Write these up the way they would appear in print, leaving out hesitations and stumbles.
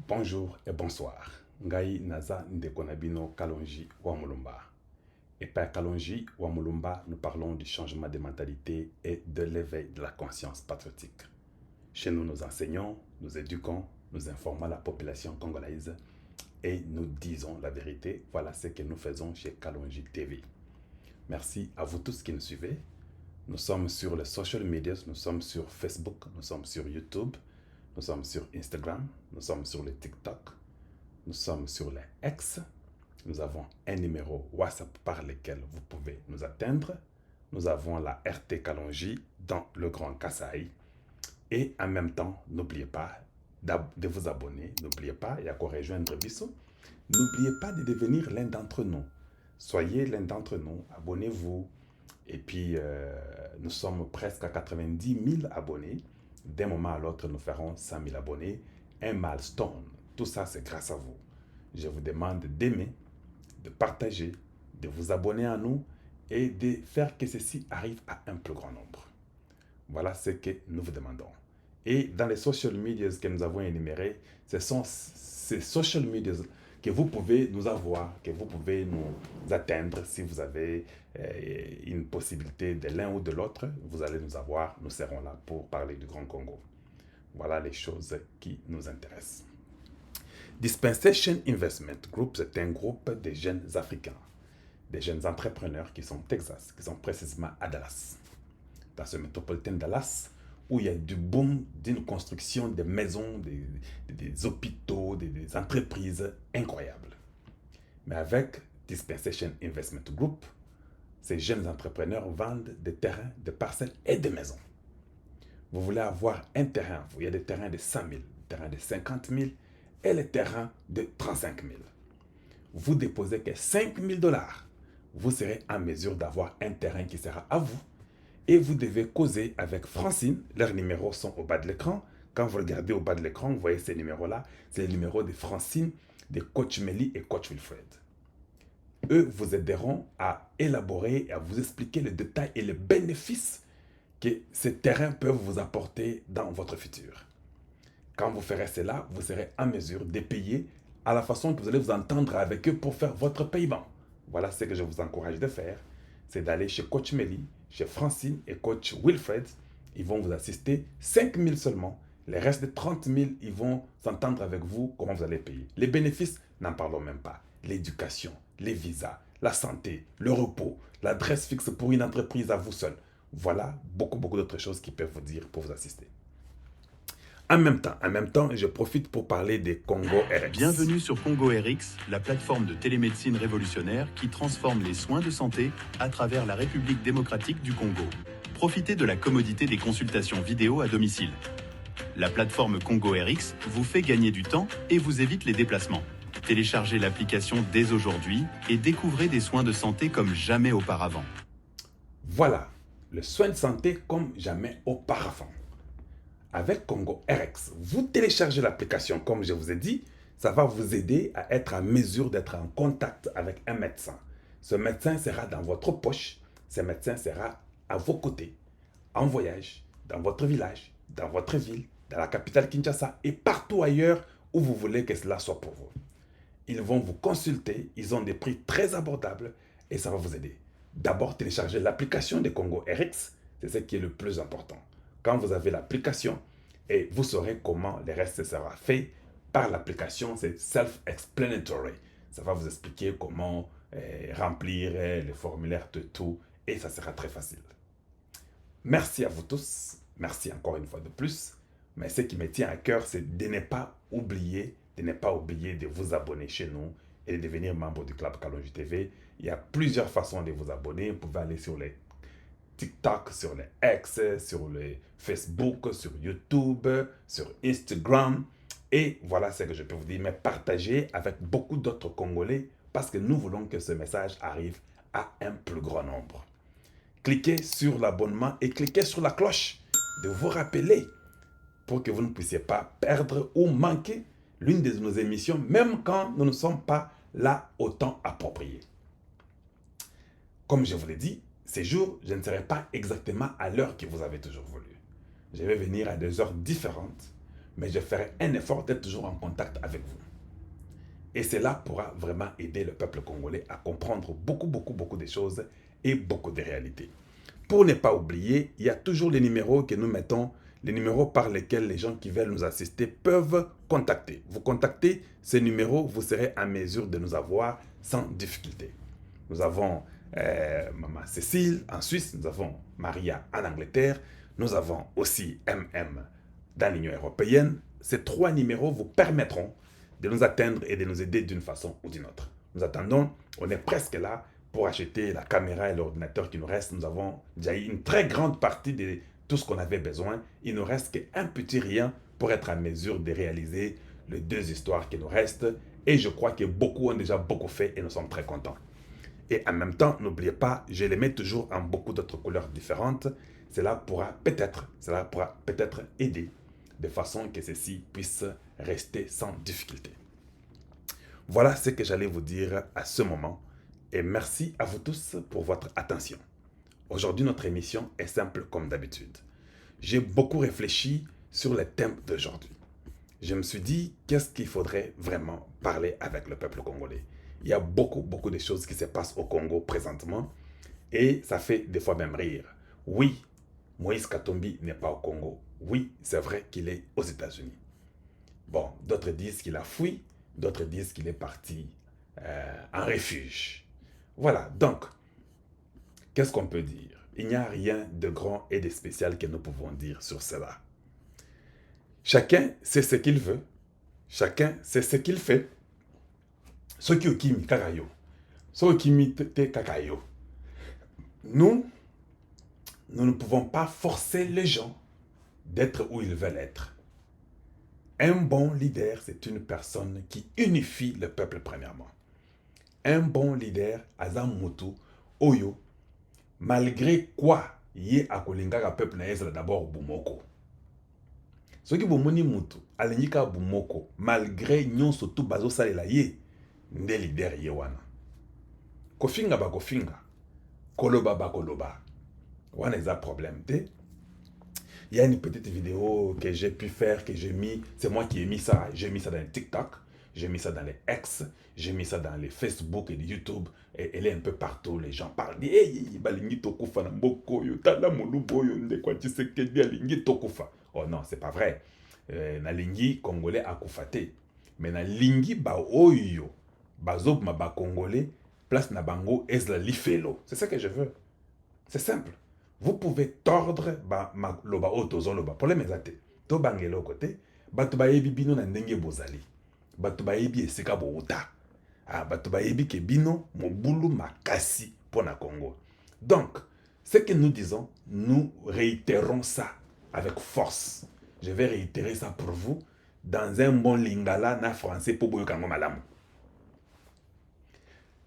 Bonjour et bonsoir. Ngai naza ndekonabino Kalonji Wamulumba. Et par Kalonji Wamulumba, nous parlons du changement de mentalité et de l'éveil de la conscience patriotique. Chez nous, nous enseignons, nous éduquons, nous informons la population congolaise et nous disons la vérité. Voilà ce que nous faisons chez Kalonji TV. Merci à vous tous qui nous suivez. Nous sommes sur les social media, nous sommes sur Facebook, nous sommes sur YouTube, nous sommes sur Instagram, nous sommes sur le TikTok, nous sommes sur les X. Nous avons un numéro WhatsApp par lequel vous pouvez nous atteindre. Nous avons la RT Kalonji dans le Grand Kasaï. Et en même temps, n'oubliez pas de vous abonner. N'oubliez pas, il y a qu'à rejoindre Bissot. N'oubliez pas de devenir l'un d'entre nous. Soyez l'un d'entre nous, abonnez-vous. Et puis, nous sommes presque à 90 000 abonnés. D'un moment à l'autre, nous ferons 100 000 abonnés. Un milestone. Tout ça, c'est grâce à vous. Je vous demande d'aimer, de partager, de vous abonner à nous et de faire que ceci arrive à un plus grand nombre. Voilà ce que nous vous demandons. Et dans les social media que nous avons énumérés, ce sont ces social media que vous pouvez nous avoir, que vous pouvez nous atteindre si vous avez une possibilité de l'un ou de l'autre. Vous allez nous avoir, nous serons là pour parler du Grand Congo. Voilà les choses qui nous intéressent. Dispensation Investment Group, c'est un groupe de jeunes Africains, des jeunes entrepreneurs qui sont au Texas, qui sont précisément à Dallas, dans ce métropolitain Dallas, où il y a du boom d'une construction de maisons, des hôpitaux, des entreprises incroyables. Mais avec Dispensation Investment Group, ces jeunes entrepreneurs vendent des terrains, des parcelles et des maisons. Vous voulez avoir un terrain, il y a des terrains de 100 000, des terrains de 50 000 et les terrains de 35 000. Vous déposez que 5 000 $. Vous serez en mesure d'avoir un terrain qui sera à vous. Et vous devez causer avec Francine. Leurs numéros sont au bas de l'écran. Quand vous regardez au bas de l'écran, vous voyez ces numéros-là. C'est les numéros de Francine, de Coach Meli et Coach Wilfred. Eux vous aideront à élaborer et à vous expliquer les détails et les bénéfices que ces terrains peuvent vous apporter dans votre futur. Quand vous ferez cela, vous serez en mesure de payer à la façon que vous allez vous entendre avec eux pour faire votre paiement. Voilà ce que je vous encourage de faire. C'est d'aller chez Coach Meli, chez Francine et Coach Wilfred. Ils vont vous assister 5 000 seulement. Les restes de 30 000, ils vont s'entendre avec vous comment vous allez payer. Les bénéfices, n'en parlons même pas. L'éducation, les visas, la santé, le repos, l'adresse fixe pour une entreprise à vous seul. Voilà beaucoup d'autres choses qu'ils peuvent vous dire pour vous assister. En même temps, je profite pour parler des Congo RX. Bienvenue sur Congo RX, la plateforme de télémédecine révolutionnaire qui transforme les soins de santé à travers la République démocratique du Congo. Profitez de la commodité des consultations vidéo à domicile. La plateforme Congo RX vous fait gagner du temps et vous évite les déplacements. Téléchargez l'application dès aujourd'hui et découvrez des soins de santé comme jamais auparavant. Voilà, le soin de santé comme jamais auparavant. Avec Congo RX, vous téléchargez l'application, comme je vous ai dit, ça va vous aider à être en mesure d'être en contact avec un médecin. Ce médecin sera dans votre poche, ce médecin sera à vos côtés, en voyage, dans votre village, dans votre ville, dans la capitale Kinshasa et partout ailleurs où vous voulez que cela soit pour vous. Ils vont vous consulter, ils ont des prix très abordables et ça va vous aider. D'abord, téléchargez l'application de Congo RX, c'est ce qui est le plus important. Quand vous avez l'application, et vous saurez comment le reste sera fait par l'application, c'est self-explanatory. Ça va vous expliquer comment remplir les formulaires de tout et ça sera très facile. Merci à vous tous, merci encore une fois de plus. Mais ce qui me tient à cœur, c'est de ne pas oublier de vous abonner chez nous et de devenir membre du Club Kalonji TV. Il y a plusieurs façons de vous abonner. Vous pouvez aller sur les TikTok, sur les X, sur les Facebook, sur YouTube, sur Instagram. Et voilà ce que je peux vous dire. Mais partagez avec beaucoup d'autres Congolais parce que nous voulons que ce message arrive à un plus grand nombre. Cliquez sur l'abonnement et cliquez sur la cloche de vous rappeler pour que vous ne puissiez pas perdre ou manquer l'une de nos émissions, même quand nous ne sommes pas là au temps approprié. Comme je vous l'ai dit, ces jours, je ne serai pas exactement à l'heure que vous avez toujours voulu. Je vais venir à des heures différentes mais je ferai un effort d'être toujours en contact avec vous. Et cela pourra vraiment aider le peuple congolais à comprendre beaucoup de choses et beaucoup de réalités. Pour ne pas oublier, il y a toujours les numéros que nous mettons, les numéros par lesquels les gens qui veulent nous assister peuvent contacter. Vous contactez ces numéros, vous serez en mesure de nous avoir sans difficulté. Nous avons Maman Cécile en Suisse, nous avons Maria en Angleterre, nous avons aussi MM dans l'Union européenne. Ces 3 numéros vous permettront de nous atteindre et de nous aider d'une façon ou d'une autre. Nous attendons, on est presque là pour acheter la caméra et l'ordinateur qui nous reste. Nous avons déjà eu une très grande partie de tout ce qu'on avait besoin. Il ne nous reste qu'un petit rien pour être en mesure de réaliser les 2 histoires qui nous restent. Et je crois que beaucoup ont déjà beaucoup fait et nous sommes très contents. Et en même temps, n'oubliez pas, je les mets toujours en beaucoup d'autres couleurs différentes. Cela pourra peut-être aider de façon que ceci puisse rester sans difficulté. Voilà ce que j'allais vous dire à ce moment et merci à vous tous pour votre attention. Aujourd'hui, notre émission est simple comme d'habitude. J'ai beaucoup réfléchi sur le thème d'aujourd'hui. Je me suis dit, qu'est-ce qu'il faudrait vraiment parler avec le peuple congolais? Il y a beaucoup de choses qui se passent au Congo présentement et ça fait des fois même rire. Oui, Moïse Katumbi n'est pas au Congo. Oui, c'est vrai qu'il est aux États-Unis. Bon, d'autres disent qu'il a fui, d'autres disent qu'il est parti en refuge. Voilà, donc, qu'est-ce qu'on peut dire? Il n'y a rien de grand et de spécial que nous pouvons dire sur cela. Chacun sait ce qu'il veut, chacun sait ce qu'il fait. Ceux qui okimi kakayo, ceux qui mitent kakayo. Nous ne pouvons pas forcer les gens d'être où ils veulent être. Un bon leader, c'est une personne qui unifie le peuple premièrement. Un bon leader, Azam Mutu, Oyo, malgré quoi, yé akolinga ka peuple na yezala d'abord Bumoko. Ce qui bomoni Mutu, alenika Bumoko, malgré nyonso tout bazo salela yé, nde leader yé wana. Kofinga ba kofinga, koloba ba koloba. Wana eza problème te. Il y a une petite vidéo que j'ai pu faire, que j'ai mis, c'est moi qui ai mis ça. J'ai mis ça dans les TikTok, j'ai mis ça dans les X, j'ai mis ça dans les Facebook et les YouTube. Et elle est un peu partout, les gens parlent. Hey, balingi tokufa na mboko yo, tala molubo yo, ndekwa Tshisekedi alingi tokufa. Oh non, c'est pas vrai. Na lingi congolais akufate. Mais na lingi ba oyo, bazob ma ba congolais, place na bango ezla lifelo. C'est ça que je veux. C'est simple. Vous pouvez tordre ma loba otozo loba. Problème ezate. To bangelo côté, batu ba yebi bino na ndenge bozali. Batu ba yebi esika bo uta. Ah, batu ba yebi ke bino mobulu makasi pour na Congo. Donc, ce que nous disons, nous réitérons ça avec force. Je vais réitérer ça pour vous dans un bon lingala na français pour boyo kango malamu.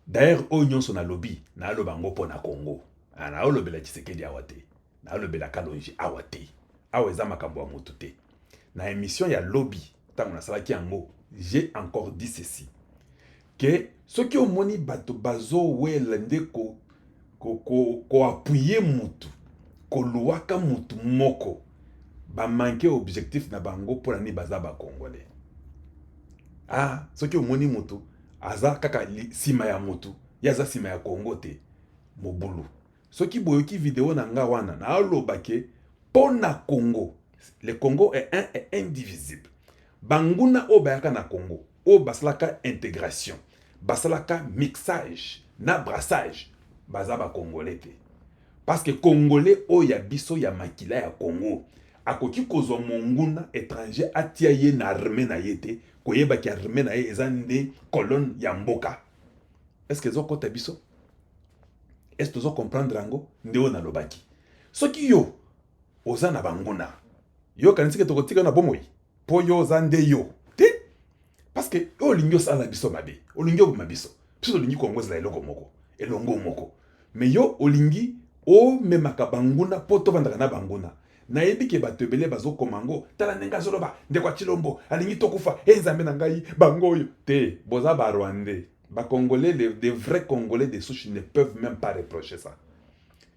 D'ailleurs, oignon son lobby na lobango pour na Congo. Na olobela Tshisekedi awate. Na olobela Kalonji awate. Aweza makambo motu te. Na émission ya lobby, tango na salaki yango, j'ai encore dit ceci. Que ceux qui ont moni bato bazo welende ko appuyer mutu, ko luaka mutu moko, ba manquer objectif na bango pour ni baza ba congolais. Ah, ceux qui ont moni mutu, aza kaka sima ya mutu, yaza sima ya Congo te, mobulu. Ceux qui boyoki vidéo na nga wana na alobake pona Congo. Le Congo est un et indivisible. Banguna o bayaka na Congo, o basalaka intégration, basalaka mixage, na brassage, bazaba congolais te. Parce que congolais o ya biso ya makila ya Congo, akoki kozwa monguna étranger atia ye na armée na yete, koyeba ki armée na ye ezande colonne ya mboka. Est-ce que zo kota biso? Est-ce que vous comprenez rango ndeo na lobaki? Soki yo oza na banguna. Yo kanisi ke tokotika na bomoi. Po yo zande yo. Te? Parce que o lingyo sala biso mabe. O lingyo mabiso. Piso lingi kongo za eloko moko. Elongo moko. Mais yo olingi o memaka banguna po to bandaka na banguna. Na yebi ke bato ebele bazo komango tala nenga zoloba ndekwa Chilombo alingi tokufa nzambe na ngai bango yo. Te, boza ba Rwandais. Les Congolais, les vrais Congolais de souche ne peuvent même pas reprocher ça.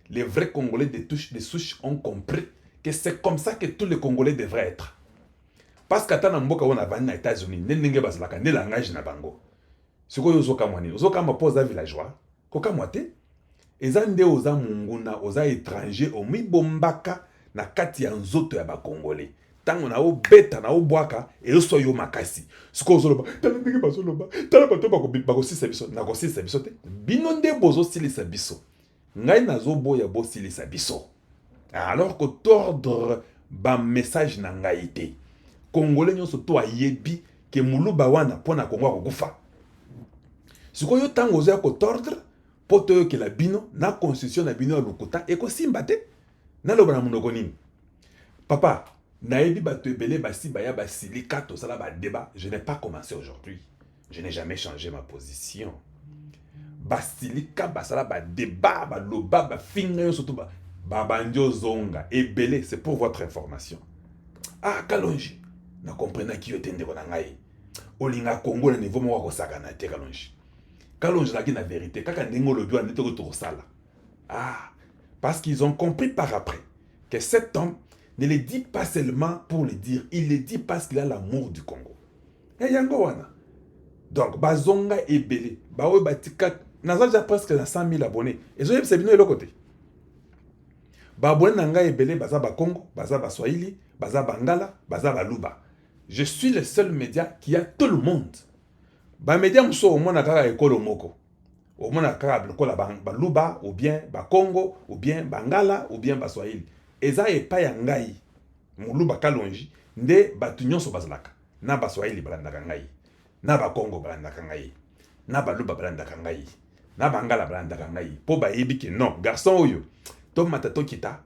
Les vrais Congolais de souche ont compris que c'est comme ça que tous les Congolais devraient être. parce que tana mboka wana vandi na États-Unis ndenge bazalaka nde langage na bango sikoyo ozokamwa nini ozokamba mpo oza villageois kokamwa te eza nde oza munguna oza étranger omibombaka na kati ya nzoto ya bakongole tango na obeta na obwaka eyoso yo makasi sikoyo ozoloba tala ndenge bazoloba tala bato bakosisa biso nakosisa biso te bino nde bozosilisa biso ngai nazoboya bosilisa biso alors que tordre ba message na ngai te congolais nyonso to ayebi ke muluba wana pona kongo akokufa sikoyo tango ozoya kotordre po toyokela bino na constitution na bino ya lokuta ekosimba te naloba na monoko nini papa nayebi bato ebele basi baya basilika tosala badébat je n'ai pas commencé aujourd'hui je n'ai jamais changé ma position basilika basala badébat baloba bafinga nyonso to babandi ozonga ebele c'est pour votre information ah Kalonji na comprenaki yo te ndeko na ngai olinga Congo na niveau moko kosakana te Kalonji laki na vérité kaka ndenge olobi wana ndeko tokosala ah parce qu'ils ont compris par après que cet homme ne le dit pas seulement pour le dire, il le dit parce qu'il a l'amour du Congo. Et yango wana. Donc bazonga ebele, bawe batika naza déjà presque 100 000 abonnés. Et je sais bien le côté. Ba abonné nanga ebele baza ba Congo, baza ba Swahili, baza Bangala, baza Baluba. Je suis le seul média qui a tout le monde. Ba média mso au moins kaka ekolo moko. Au moins kaka lokola Baluba ou bien ba Congo ou bien Bangala ou bien ba Swahili. Eza epa ya ngai muluba Kalonji nde batu nyonso bazalaka na baswahili balandaka ngai na bakongo balandaka ngai na baluba balandaka ngai na bangala balandaka ngai po bayebi ke non garçon oyo to matato kita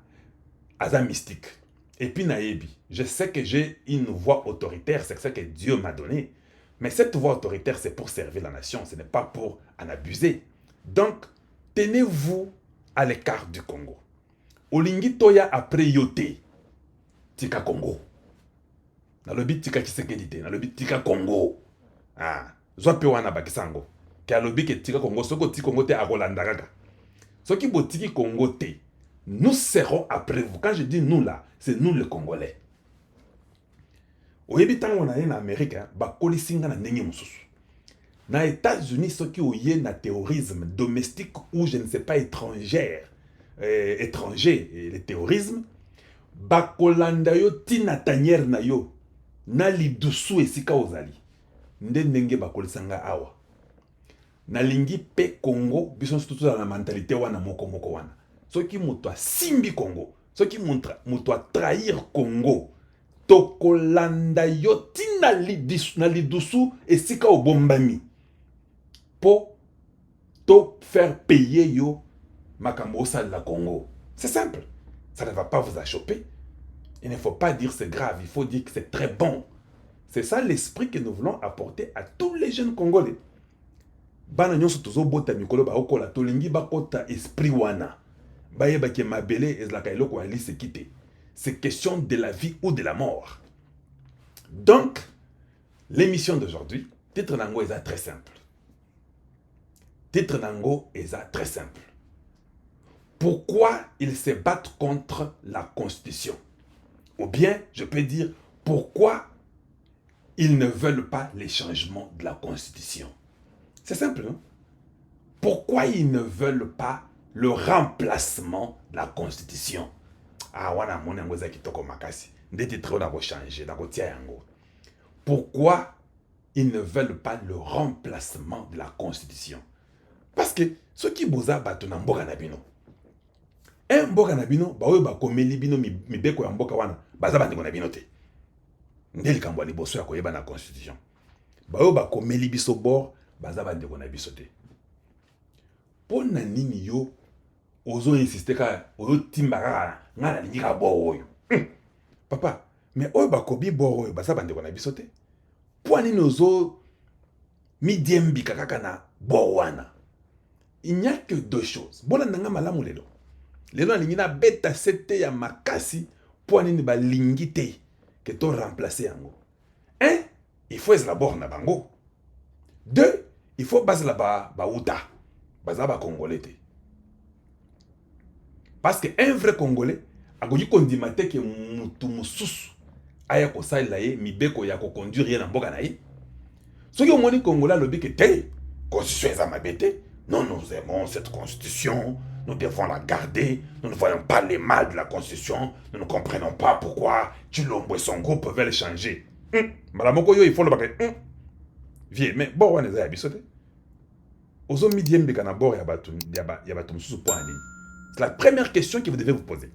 aza mystique et puis nayebi je sais que j'ai une voix autoritaire c'est ça que Dieu m'a donné mais cette voix autoritaire c'est pour servir la nation ce n'est pas pour en abuser donc tenez-vous à l'écart du Congo. Olingi toya après yote tika Congo na lobi tika Kisekedi te na lobi tika Congo ah zwa pe wana bakisango ke alobi ke tika Congo soko tika Congo te akolanda kaka soki botiki Congo te nous serons après vous quand je dis nous là c'est nous les Congolais oyebi tango na en Amérique ba kolisinga na ndenge mususu na États-Unis soki oye na terrorisme domestique ou je ne sais pas étranger et le terrorisme bakolanda yo tina tanière na yo na lidusu esika ozali ndenge bakolisanga awa na lingi pe Congo biso surtout dans la mentalité wana moko wana soki muto simbi Congo soki muto trahir Congo tokolanda yo tina lidusu esika obombami po to faire payer yo Makambo sale la Congo. C'est simple. Ça ne va pas vous achoper. Il ne faut pas dire c'est grave. Il faut dire que c'est très bon. C'est ça l'esprit que nous voulons apporter à tous les jeunes Congolais. Bana nyonso tozo bota mikolo ba okola tolingi bakota esprit wana. Baye ba ke mabele ezlaka eloko ali se quitter. C'est question de la vie ou de la mort. Donc l'émission d'aujourd'hui, titre nango est très simple. Titre nango est très simple. Pourquoi ils se battent contre la Constitution? Ou bien, je peux dire, pourquoi ils ne veulent pas les changements de la Constitution? C'est simple, non? Pourquoi ils ne veulent pas le remplacement de la Constitution? Ah, wana mona ngoza kitoko makasi. Ndeti trop na ko changer, na ko tia yango. Pourquoi ils ne veulent pas le remplacement de la Constitution? Parce que ceux qui boza batu na mboka na bino. Mboka na bino bawe bakomeli bino mibeko ya mboka wana baza bandeko na bino te ndeli kambo liboso ya koyeba na constitution bawe bakomeli biso bor baza bandeko na biso te pona nini yo ozo insister ka ozo timbaka ngana lingi ka bo oyo papa mais oyo bakobi bor oyo baza bandeko na biso te po nini ozo midiembi kaka na bo wana il n'y a que deux choses bona nanga malamu lelo lelo alingi na beta sete ya makasi po nini balingi te ke to remplacer yango. Un, il faut d'abord na bango. Deux, il faut bazala ba uta, bazala ba congolais te. Parce que un vrai congolais a gogi kondimate ke mutu mususu aya ko sala ye mibeko ya ko conduire na mboka na ye. Soki au moni Congolais lobi que te constitution eza mabete. Non, nous aimons cette constitution, nous devons la garder, nous ne voyons pas les mal de la constitution, nous ne comprenons pas pourquoi Tshilombo et son groupe veulent changer. Malamoko yo il faut le bagay. Vieux, mais bon on eza ya biso te. Ozo midiem de kanabor ya batum susu point en ligne. C'est la première question que vous devez vous poser.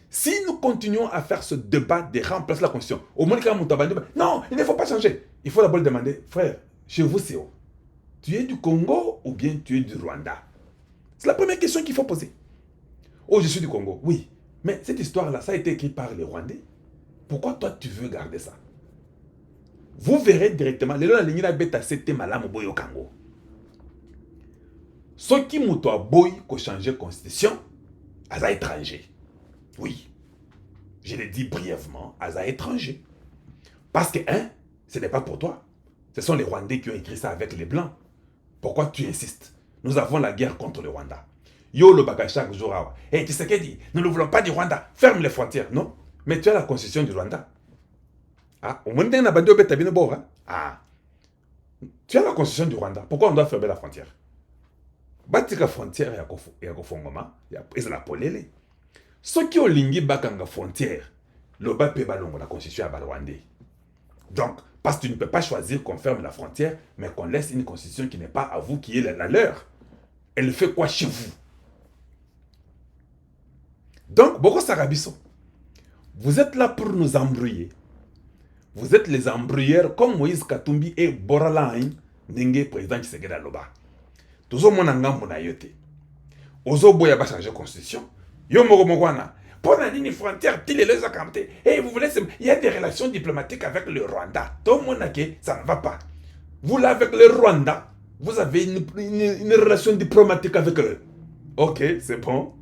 Si nous continuons à faire ce débat de remplacer la constitution, au moins non, il ne faut pas changer. Il faut d'abord demander, frère, chez vous c'est où? Tu es du Congo ou bien tu es du Rwanda? C'est la première question qu'il faut poser. Oh, je suis du Congo. Oui, mais cette histoire-là, ça a été écrit par les Rwandais. Pourquoi toi tu veux garder ça? Vous verrez directement, les gens de la bête à cette malamu boyo Congo. Ceux qui m'ont boy pour changer la constitution, à étranger. Oui, je l'ai dit brièvement, à étranger. Parce que, ce n'est pas pour toi. Ce sont les Rwandais qui ont écrit ça avec les Blancs. Pourquoi tu insistes? Nous avons la guerre contre le Rwanda. Yo le bagage chaque jour. Et tu sais qu'elle dit, nous ne voulons pas du Rwanda. Ferme les frontières. Non. Mais tu as la constitution du Rwanda. Ah, au moins, tu as la constitution du Rwanda. Pourquoi on doit fermer la frontière? Batika frontière ya kofongoma, ya la polele. Ceux qui ont lingi bakanga frontière, le bas peut balongo la constitution à Rwandais. Donc, parce que tu ne peux pas choisir qu'on ferme la frontière, mais qu'on laisse une constitution qui n'est pas à vous, qui est la leur. Elle fait quoi chez vous? Donc, Boko Sarabiso, vous êtes là pour nous embrouiller. Vous êtes les embrouilleurs comme Moïse Katumbi et Boralain, Ndenge, président Tshisekedi Aloba. Tous au monde en gamme na yote. Ozo boya ba changer constitution. Yo moko mokwana. Pour la ligne frontière, il est les accampés. Et vous voulez, il y a des relations diplomatiques avec le Rwanda. Tout le monde a dit, ça ne va pas. Vous là avec le Rwanda, vous avez une relation diplomatique avec eux. Ok, c'est bon.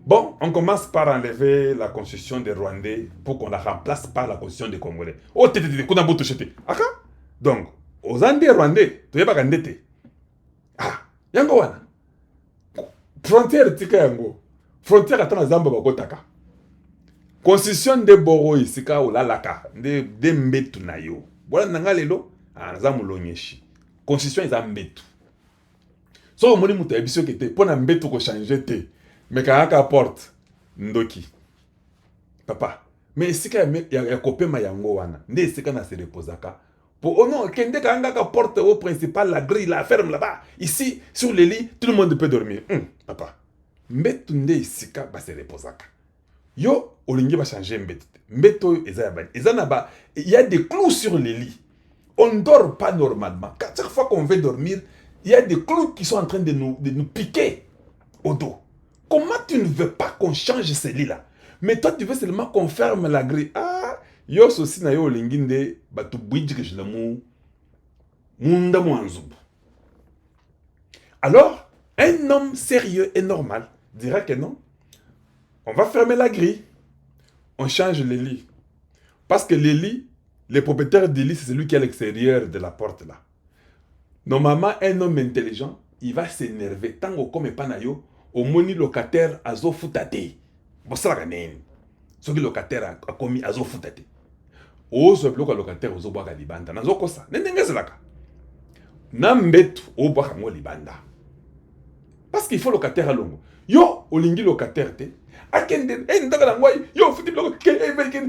Bon, on commence par enlever la constitution des Rwandais pour qu'on la remplace par la constitution des Congolais. Oh, donc, aux Andés Rwandais, tu n'es pas gandé. Ah, yango wana. Frontière tika yango. Frontière atana zamba bakotaka. Constitution de Boro isika olalaka de mbetu na yo. Voilà nanga lelo anazamu lonyeshi. Constitution eza mbetu. So moni muta ebiso kete pona mbetu ko changer te. Mais kaka porte ndoki. Papa, mais isika ya kopema yango wana. Nde isika na se reposaka. Pour, oh non, Kende Kangaka porte au principal la grille, la ferme là-bas. Ici, sur les lits, tout le monde peut dormir. Papa. Mbetunde isika ba se reposaka. Yo, olingi va changer mbetu. Mbeto ezayabani. Ezanaba, il y a des clous sur les lits. On ne dort pas normalement. Chaque fois qu'on veut dormir, il y a des clous qui sont en train de nous piquer au dos. Comment tu ne veux pas qu'on change ces lits-là? Mais toi, tu veux seulement qu'on ferme la grille. Ah, yo sosi na yo linginde batu bwijike jilamu munda mwanzubu. Alors, un homme sérieux et normal dirait que non. On va fermer la grille. On change les lits. Parce que les lits, les propriétaires des lits, c'est celui qui est à l'extérieur de la porte là. Normalement, un homme intelligent, il va s'énerver. Tango comme panayo, au moni locataire azo futate. Bosala neni. Ce que le locataire a commis azo futate. Ozo bloka locataire ozo boaka libanda. Nazo kosa. Nendenge zelaka. Nambetu o boaka ngo libanda. Parce qu'il faut locataire à longo. Yo, olingi locataire te. Akende, ndaka na ngwai, yo futi bloko ke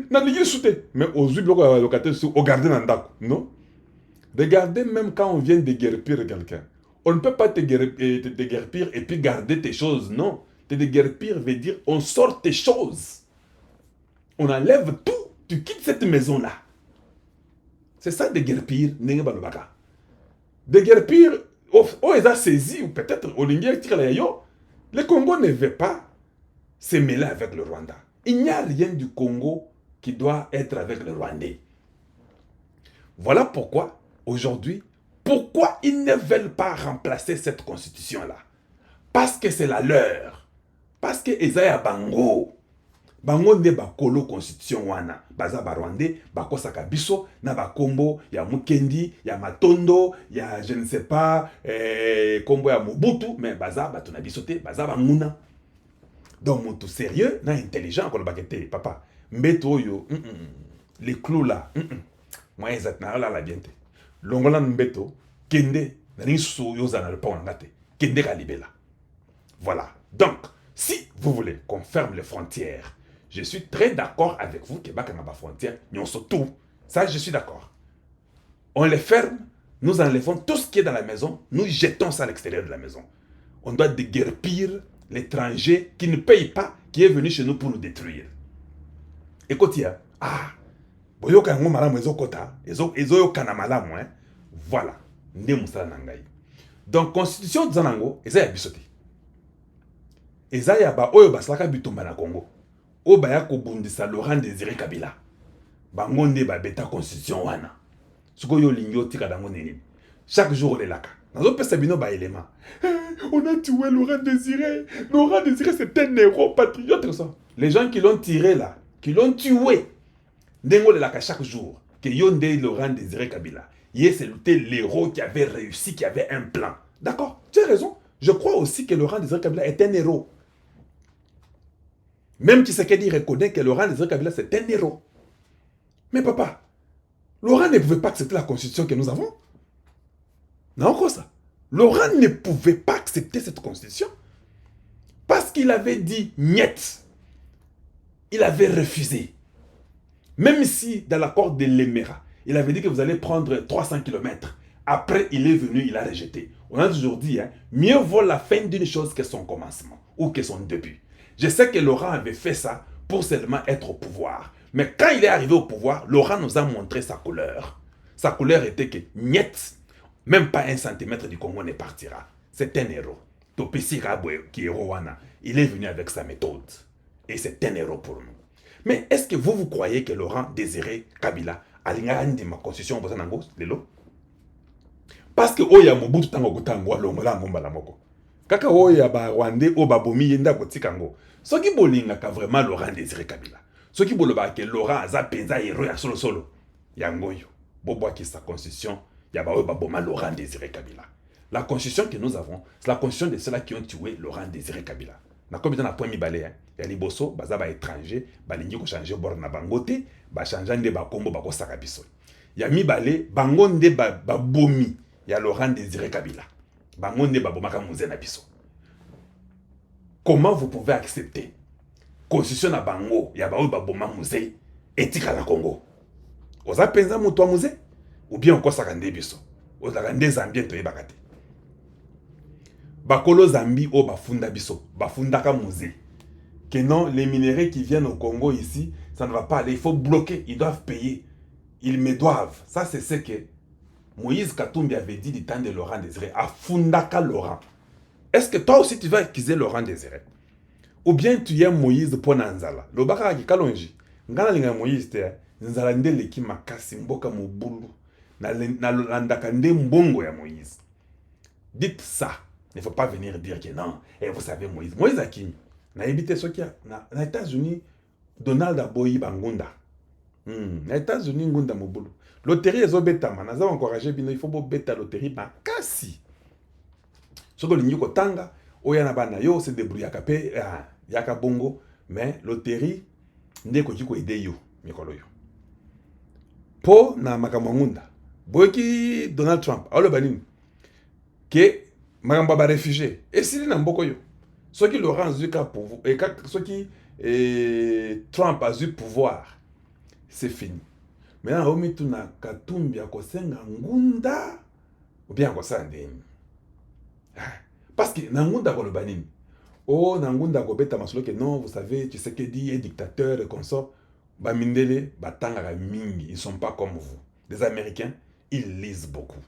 na ligi soute. Mais ozu bloko locataire sou o garder nan ndako. Non. Regardez même quand on vient de guerpir quelqu'un. On ne peut pas te guerpir et puis garder tes choses. Non. Te guerpir veut dire on sort tes choses. On enlève tout. Tu quittes cette maison-là. C'est ça de guerpir. De guerpir, ils ont saisi, ou peut-être au le Congo ne veut pas se mêler avec le Rwanda. Il n'y a rien du Congo qui doit être avec le Rwandais. Voilà pourquoi, aujourd'hui, pourquoi ils ne veulent pas remplacer cette constitution-là? Parce que c'est la leur. Parce que Esaïa Bango. Bango ne ba kolo constitution wana. Baza ba Rwandais, bako sakabiso, na ba kombo, ya Mukendi, ya Matondo, ya je ne sais pas, kombo ya Mobutu, mais baza ba tunabisote, baza ba nguna. Donc, mon tout sérieux, na intelligent, kon bakete, papa. Mbeto yo, les clous là. Moi, ils attendent là la biente. Longola mbeto, kende, nani sou yoza na le pont ngate, kende kalibela. Voilà. Donc, si vous voulez qu'on ferme les frontières, je suis très d'accord avec vous que bakanga frontières, nous sommes tout. Ça, je suis d'accord. On les ferme, nous enlevons tout ce qui est dans la maison, nous jetons ça à l'extérieur de la maison. On doit déguerpir l'étranger qui ne paye pas, qui est venu chez nous pour nous détruire. Écoutez, boyoka ngo malamu ezokota, ezoyokana malamu, hein. Voilà. Nde musala nangai. Donc, constitution de Zanango, eza ya bisote. Eza ya ba oyo basalaka bitumba na Congo. O baya kobundisa Laurent Désiré Kabila. Bango nde ba beta constitution wana. Suko yo lingyo tika dango nini. Chaque jour on est là. Nazo pesa bino ba élément. On a tué Laurent Désiré. Laurent Désiré c'est un héros patriote ça. Les gens qui l'ont tiré là, qui l'ont tué. Ndengo le laka chaque jour que Yonde Laurent Désiré Kabila. C'était l'héros qui avait réussi, qui avait un plan. D'accord, tu as raison. Je crois aussi que Laurent Désiré Kabila est un héros. Même Tshisekedi reconnaît que Laurent Désiré Kabila c'est un héros. Mais papa, Laurent ne pouvait pas accepter la constitution que nous avons. Non, quoi ça? Laurent ne pouvait pas accepter cette constitution. Parce qu'il avait dit niet. Il avait refusé. Même si dans l'accord de l'Emera, il avait dit que vous allez prendre 300 km. Après, il est venu, il a rejeté. On a toujours dit, hein, mieux vaut la fin d'une chose que son commencement ou que son début. Je sais que Laurent avait fait ça pour seulement être au pouvoir. Mais quand il est arrivé au pouvoir, Laurent nous a montré sa couleur. Sa couleur était que, niet, même pas 1 centimètre du Congo ne partira. C'est un héros. Topesi Raboué, qui est Rwanda, il est venu avec sa méthode. Et c'est un héros pour nous. Mais est-ce que vous croyez que Laurent Désiré Kabila a l'ingénieur de ma constitution au Bozanango, Lelo? Parce que Oya Mobutu Tango Gotango, Longola Ngomba Lamoko. Kaka Oya Ba Rwandais, Oba Bomi Yenda Gotikango. Ce qui bolinga vraiment Laurent Désiré Kabila. Ce qui bolinga que Laurent Aza Penza héros ya solo solo. Yangoyo. Bobo qui sa constitution, Yaba Oba Boma Laurent Désiré Kabila. La constitution que nous avons, c'est la constitution de ceux-là qui ont tué Laurent Désiré Kabila. Na comme dans la point mi balé, hein. Ya liboso, baza ba étranger, balingi ko changer bord na bangote, ba changer nde ba kombo ba ko saka biso. Ya mi balé, bango nde ba bomi, ya Laurent Désiré Kabila. Bango nde ba bomaka muze na biso. Comment vous pouvez accepter constitution na bango, ya ba oyo ba boma muze, etika na Congo? Oza penza muto muze ou bien ko saka nde biso? Oza nde Zambie to yebaka te. Bakolo Zambi o bafunda biso, bafundaka musée. Que non, les minéraux qui viennent au Congo ici, ça ne va pas aller. Il faut bloquer, ils doivent payer. Ils me doivent. Ça, c'est ce que Moïse Katumbi avait dit du temps de Laurent Désiré. Afundaka Laurent. Est-ce que toi aussi tu vas accuser Laurent Désiré? Ou bien tu es Moïse pour Nanzala? Le baka ki kalonji. Ngana linga Moïse te, Nzala ndele ki makasi mboka mobulu. Na landaka nde mbongo ya Moïse. Dites ça. Il ne faut pas venir dire que non. Et vous savez, Moïse. Moïse a qui? Na évité ce qu'il y a. Na États-Unis, Donald Aboyi Bangunda. Na États-Unis, Ngunda Mobulu. Loterie est bêta. On a encouragé, il faut bêta loterie. Bakasi. Ce que l'Inyo Kotanga, Oyana Banayo, se débrouille à Kapé, Yaka Bongo. Mais loterie, n'est que tu peux aider yo. Mikoloyo. Po na Makamangunda. Boyki Donald Trump. Alors, Banin. Que. Magamba ba réfugié. Et s'il n'a pas yo. Ceux qui Laurent Zuka pouvoir et ceux qui Trump a eu pouvoir, c'est fini. Maintenant on met tout na Katumbi à kosenga ngunda ou bien ko sandeni. Parce que na ngunda ko le banini. Oh na ngunda ko beta masolo que non, vous savez, tu sais que dit est dictateur et consort. Ba mindele batanga mingi, ils sont pas comme vous. Les Américains, ils lisent beaucoup.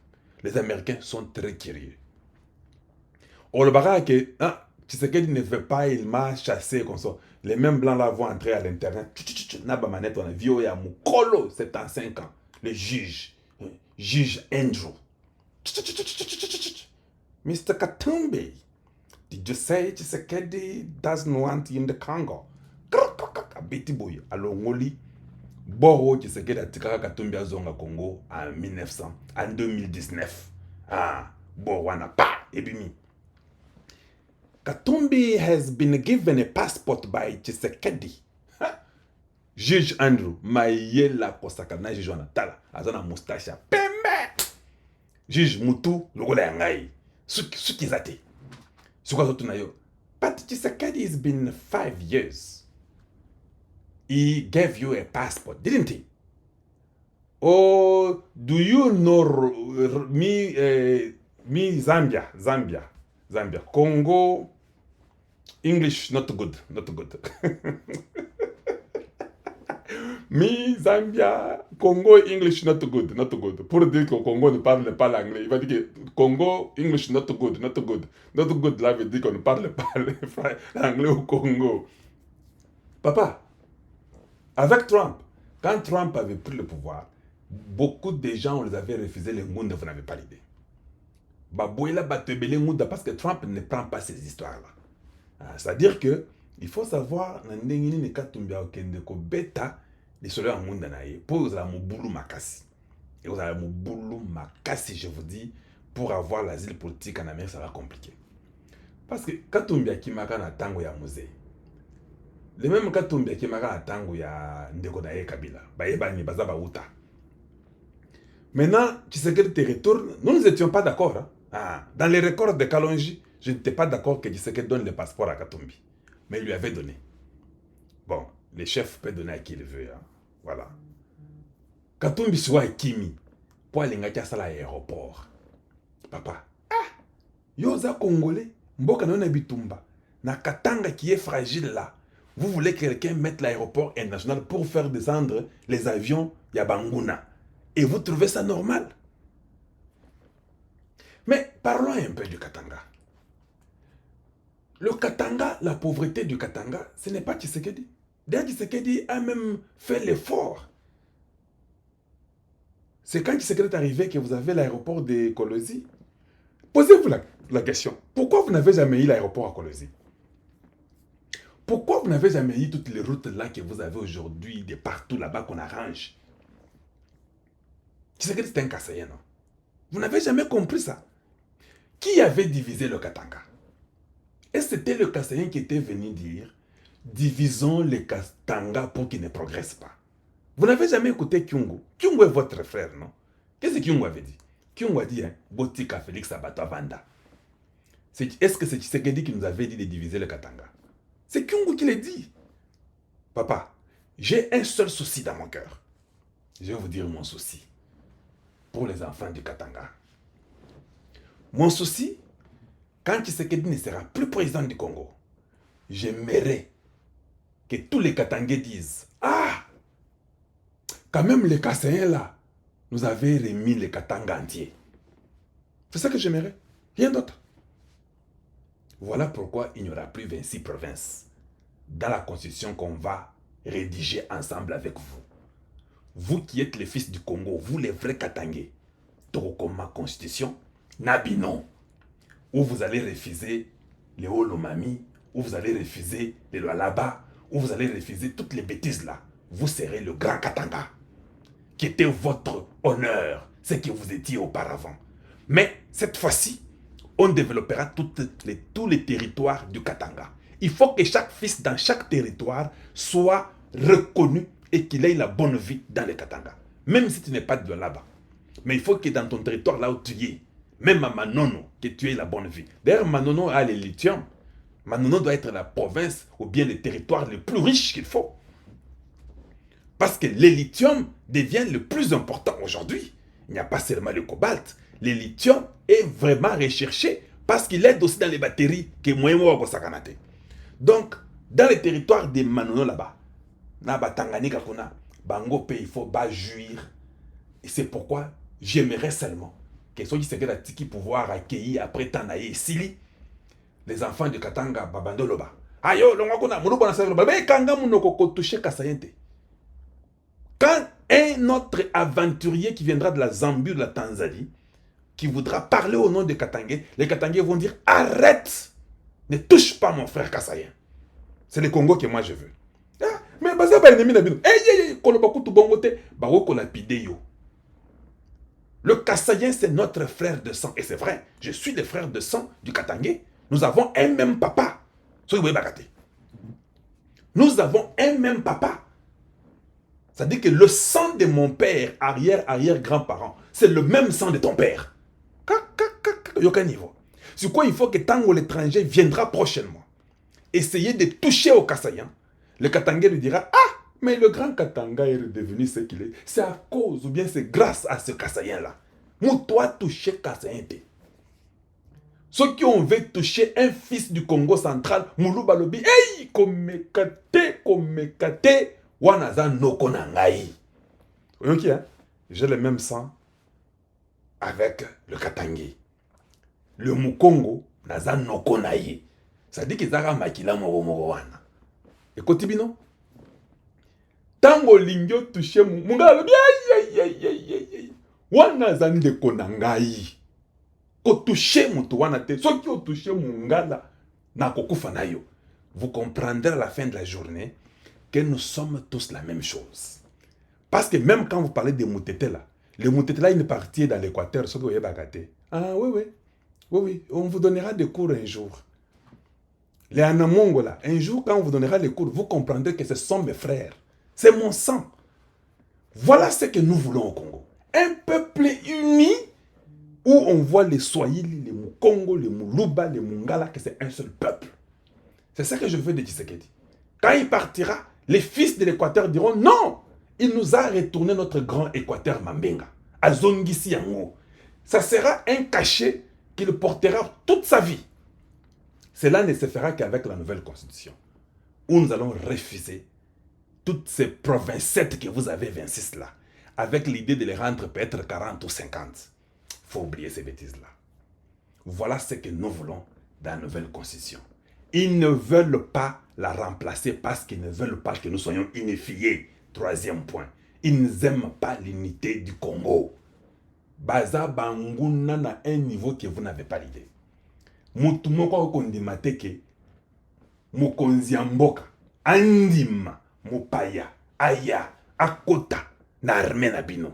Les Américains sont très curieux. On le barra que tu sais qu'il ne veut pas, il m'a chassé comme ça. Les mêmes blancs là vont entrer à l'intérieur. Naba manette on a violé à Moukolo, c'est en 5 ans. Le juge Andrew. Mr. Katumbi, did you say Tshisekedi doesn't want you in the Congo? Betty boy, alors ngoli Boro Tshisekedi a tika Katumbi a zonga Congo en 2019. Wana pa ebimi. Katumbi has been given a passport by Tshisekedi. Juge Andrew, Mayela Kosakana, juge Tala, Azana moustache, Pembe. Juge Moutou, Logola Yangai. Suki Zate. Suka Zotunayo. But Tshisekedi, it's been 5 years. He gave you a passport, didn't he? Oh, do you know me Zambia, Congo, English not good. Me Zambia, Congo, English not good. Pour dire que Congo ne parle pas l'anglais, il va dire que Congo, English not good. Not good là veut dire qu'on ne parle pas l'anglais au Congo. Papa, avec Trump, quand Trump avait pris le pouvoir, beaucoup de gens, on les avait refusé les Ngounda, vous n'avez pas l'idée. Babouela Batebele Ngounda parce que Trump ne prend pas ces histoires-là. C'est-à-dire que il faut savoir, Nandengini ne Katumbia Okendeko Beta, les soleils en Ngounda naïe, pour vous avez Moboulou Makasi. Et vous avez Moboulou Makasi, je vous dis, pour avoir l'asile politique en Amérique, ça va compliqué. Parce que Katumbia Kimaka na Tango ya Musée. Le même Katumbia Kimaka na Tango ya Ndeko Daye Kabila. Baebani, Bazaba Uta. Maintenant, Tshisekedi te retourne. Nous n'étions pas d'accord. Hein? Dans les records de Kalonji, je n'étais pas d'accord que Tshisekedi donne le passeport à Katumbi. Mais il lui avait donné. Bon, le chef peut donner à qui il veut. Hein? Voilà. Katumbi soit Kimi. Pour aller à l'aéroport. Papa. Yoza Congolais. Mboka na bitumba. Na Katanga qui est fragile là. Vous voulez que quelqu'un mette l'aéroport international pour faire descendre les avions Yabanguna. Et vous trouvez ça normal? Mais parlons un peu du Katanga. Le Katanga, la pauvreté du Katanga, ce n'est pas Tshisekedi. D'ailleurs, Tshisekedi a même fait l'effort. C'est quand Tshisekedi est arrivé que vous avez l'aéroport de Kolosi. Posez-vous la question. Pourquoi vous n'avez jamais eu l'aéroport à Kolosi? Pourquoi vous n'avez jamais eu toutes les routes là que vous avez aujourd'hui, de partout là-bas qu'on arrange? Tshisekedi, c'est un Kassayen, non? Vous n'avez jamais compris ça. Qui avait divisé le Katanga? Et c'était le Kassayen qui était venu dire, divisons le Katanga pour qu'il ne progresse pas. Vous n'avez jamais écouté Kyungu. Kyungu est votre frère, non? Qu'est-ce que Kyungu avait dit? Kyungu a dit, hein, Botika Félix Abato Vanda. Est-ce que c'est Tshisekedi qui nous avait dit de diviser le Katanga? C'est Kyungu qui l'a dit. Papa, j'ai un seul souci dans mon cœur. Je vais vous dire mon souci. Pour les enfants du Katanga. Mon souci, quand Tshisekedi ne sera plus président du Congo, j'aimerais que tous les Katangais disent, ah, quand même les Kassaïens là, nous avaient remis les Katanga entiers. C'est ça que j'aimerais. Rien d'autre. Voilà pourquoi il n'y aura plus 26 provinces dans la constitution qu'on va rédiger ensemble avec vous. Vous qui êtes les fils du Congo, vous les vrais Katangais, Torokoma Constitution, Nabino, où vous allez refuser les Olomami, où vous allez refuser les Lualaba, où vous allez refuser toutes les bêtises là. Vous serez le grand Katanga, qui était votre honneur, ce que vous étiez auparavant. Mais cette fois-ci, on développera tous les territoires du Katanga. Il faut que chaque fils dans chaque territoire soit reconnu et qu'il ait la bonne vie dans le Katanga. Même si tu n'es pas de là-bas. Mais il faut que dans ton territoire, là où tu es, même à Manono, que tu aies la bonne vie. D'ailleurs, Manono a les lithium. Manono doit être la province ou bien le territoire le plus riche qu'il faut. Parce que le lithium devient le plus important aujourd'hui. Il n'y a pas seulement le cobalt. Le lithium est vraiment recherché parce qu'il aide aussi dans les batteries que moi Sakanate. Donc, dans les territoires des Manono là-bas, Tanganyika kuna bango il faut pas jouir. Et c'est pourquoi j'aimerais seulement que ceux qui se qui pouvoir accueillir après Tanaï Sili les enfants de Katanga Babandoloba. Ayo, l'ongakona munuko na savelo ba kanga munoko ko toucher Kasayente. Quand un autre aventurier qui viendra de la Zambie ou de la Tanzanie qui voudra parler au nom des Katangais, les Katangais vont dire arrête, ne touche pas mon frère Kassayen. C'est le Congo que moi je veux. Mais baza ba ennemi na bino. Kolobakutu bongote ba woko lapide yo. Le Kassayen c'est notre frère de sang et c'est vrai, je suis le frère de sang du Katangais. Nous avons un même papa. Nous avons un même papa. Ça dit que le sang de mon père, arrière-arrière-grand-parent, c'est le même sang de ton père. Il n'y a aucun niveau. Sur quoi il faut que tant que l'étranger viendra prochainement, essayer de toucher au Kassayan, le Katangais lui dira, ah, mais le grand Katanga est redevenu ce qu'il est. C'est à cause ou bien c'est grâce à ce Kassayan-là. Moi, toi, toucher Kassayan. Ceux qui ont veut toucher un fils du Congo central, Moulou Balobi, hey, komekate, wanaza noko nangai. Ok, hein? J'ai le même sang avec le Katangais. Le Mukongo, naza noko naye. Ça dit qu'ils ont makila moro wana. Et Kotibino, tango lingyo touché mungala, wana zande konangai. Ko touché mutu wana te, ceux qui ont touché mungala na kokufa na yo. Vous comprendrez à la fin de la journée que nous sommes tous la même chose. Parce que même quand vous parlez de Moutete là, le Moutete là, une partie dans l'Équateur, ce que vous voyez bagaté. Ah oui, on vous donnera des cours un jour. Les Anamongo là, un jour quand on vous donnera les cours, vous comprendrez que ce sont mes frères. C'est mon sang. Voilà ce que nous voulons au Congo. Un peuple uni où on voit les Swahili, les Mukongo, les Muluba, les Mungala, que c'est un seul peuple. C'est ça que je veux de Tshisekedi. Quand il partira, les fils de l'Équateur diront non, il nous a retourné notre grand Équateur Mambenga, à Zongisi Yango. Ça sera un cachet qu'il portera toute sa vie. Cela ne se fera qu'avec la nouvelle constitution, où nous allons refuser toutes ces provincettes que vous avez 26 là, avec l'idée de les rendre peut-être 40 ou 50. Il faut oublier ces bêtises-là. Voilà ce que nous voulons dans la nouvelle constitution. Ils ne veulent pas la remplacer parce qu'ils ne veulent pas que nous soyons unifiés. Troisième point. Ils n'aiment pas l'unité du Congo. Baza Banguna na un niveau que vous n'avez pas l'idée. Mutumoko kondimate ke mukonzi mboka andima mupaya aya akota na arme na bino.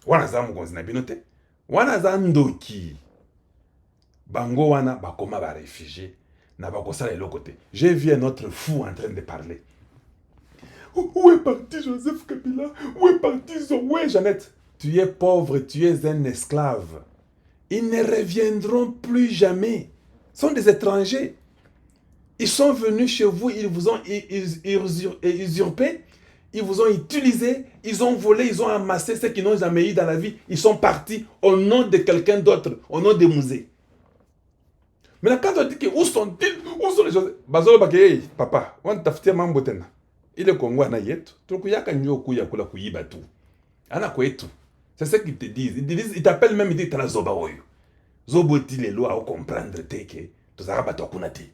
Wana za mukonzi na bino te. Wana za ndoki. Bango wana bakoma ba réfugié na bakosala eloko te. J'ai vu un autre fou en train de parler. Où est parti Joseph Kabila? Où est parti Zoé Jeannette? Tu es pauvre, tu es un esclave. Ils ne reviendront plus jamais. Ce sont des étrangers. Ils sont venus chez vous, ils vous ont usurpé, ils vous ont utilisé, ils ont volé, ils ont amassé ce qu'ils n'ont jamais eu dans la vie. Ils sont partis au nom de quelqu'un d'autre, au nom des musées. Maintenant, quand on dit que où sont-ils? Où sont les choses? Bazolo Bakeye, papa, on t'a fait un botena. Il est Congo na yetu. Tukuyaka nyoku ya kula kuyiba tout. Ana kwetu. C'est ce qu'ils te disent. Ils t'appellent même, ils disent Tala Zoba Oyo. Zoboti les lois à comprendre que tu as rabattu kunati.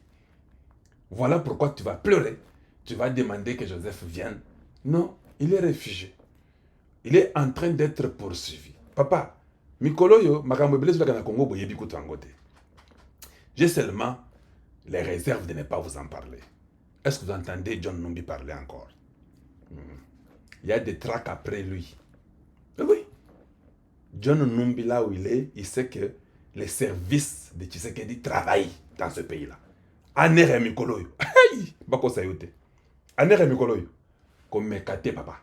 Voilà pourquoi tu vas pleurer. Tu vas demander que Joseph vienne. Non, il est réfugié. Il est en train d'être poursuivi. Papa, Mikolo yo, makambo blesse la Congo boyebi kutangote. J'ai seulement les réserves de ne pas vous en parler. Est-ce que vous entendez John Numbi parler encore? Il y a des tracts après lui. Oui. John Numbi, là où il est, il sait que les services de Tshisekedi travaillent dans ce pays-là. Anere Mikoloyo. Hey! Bako sayote. Anere Mikoloyo. Comme Mekate, papa.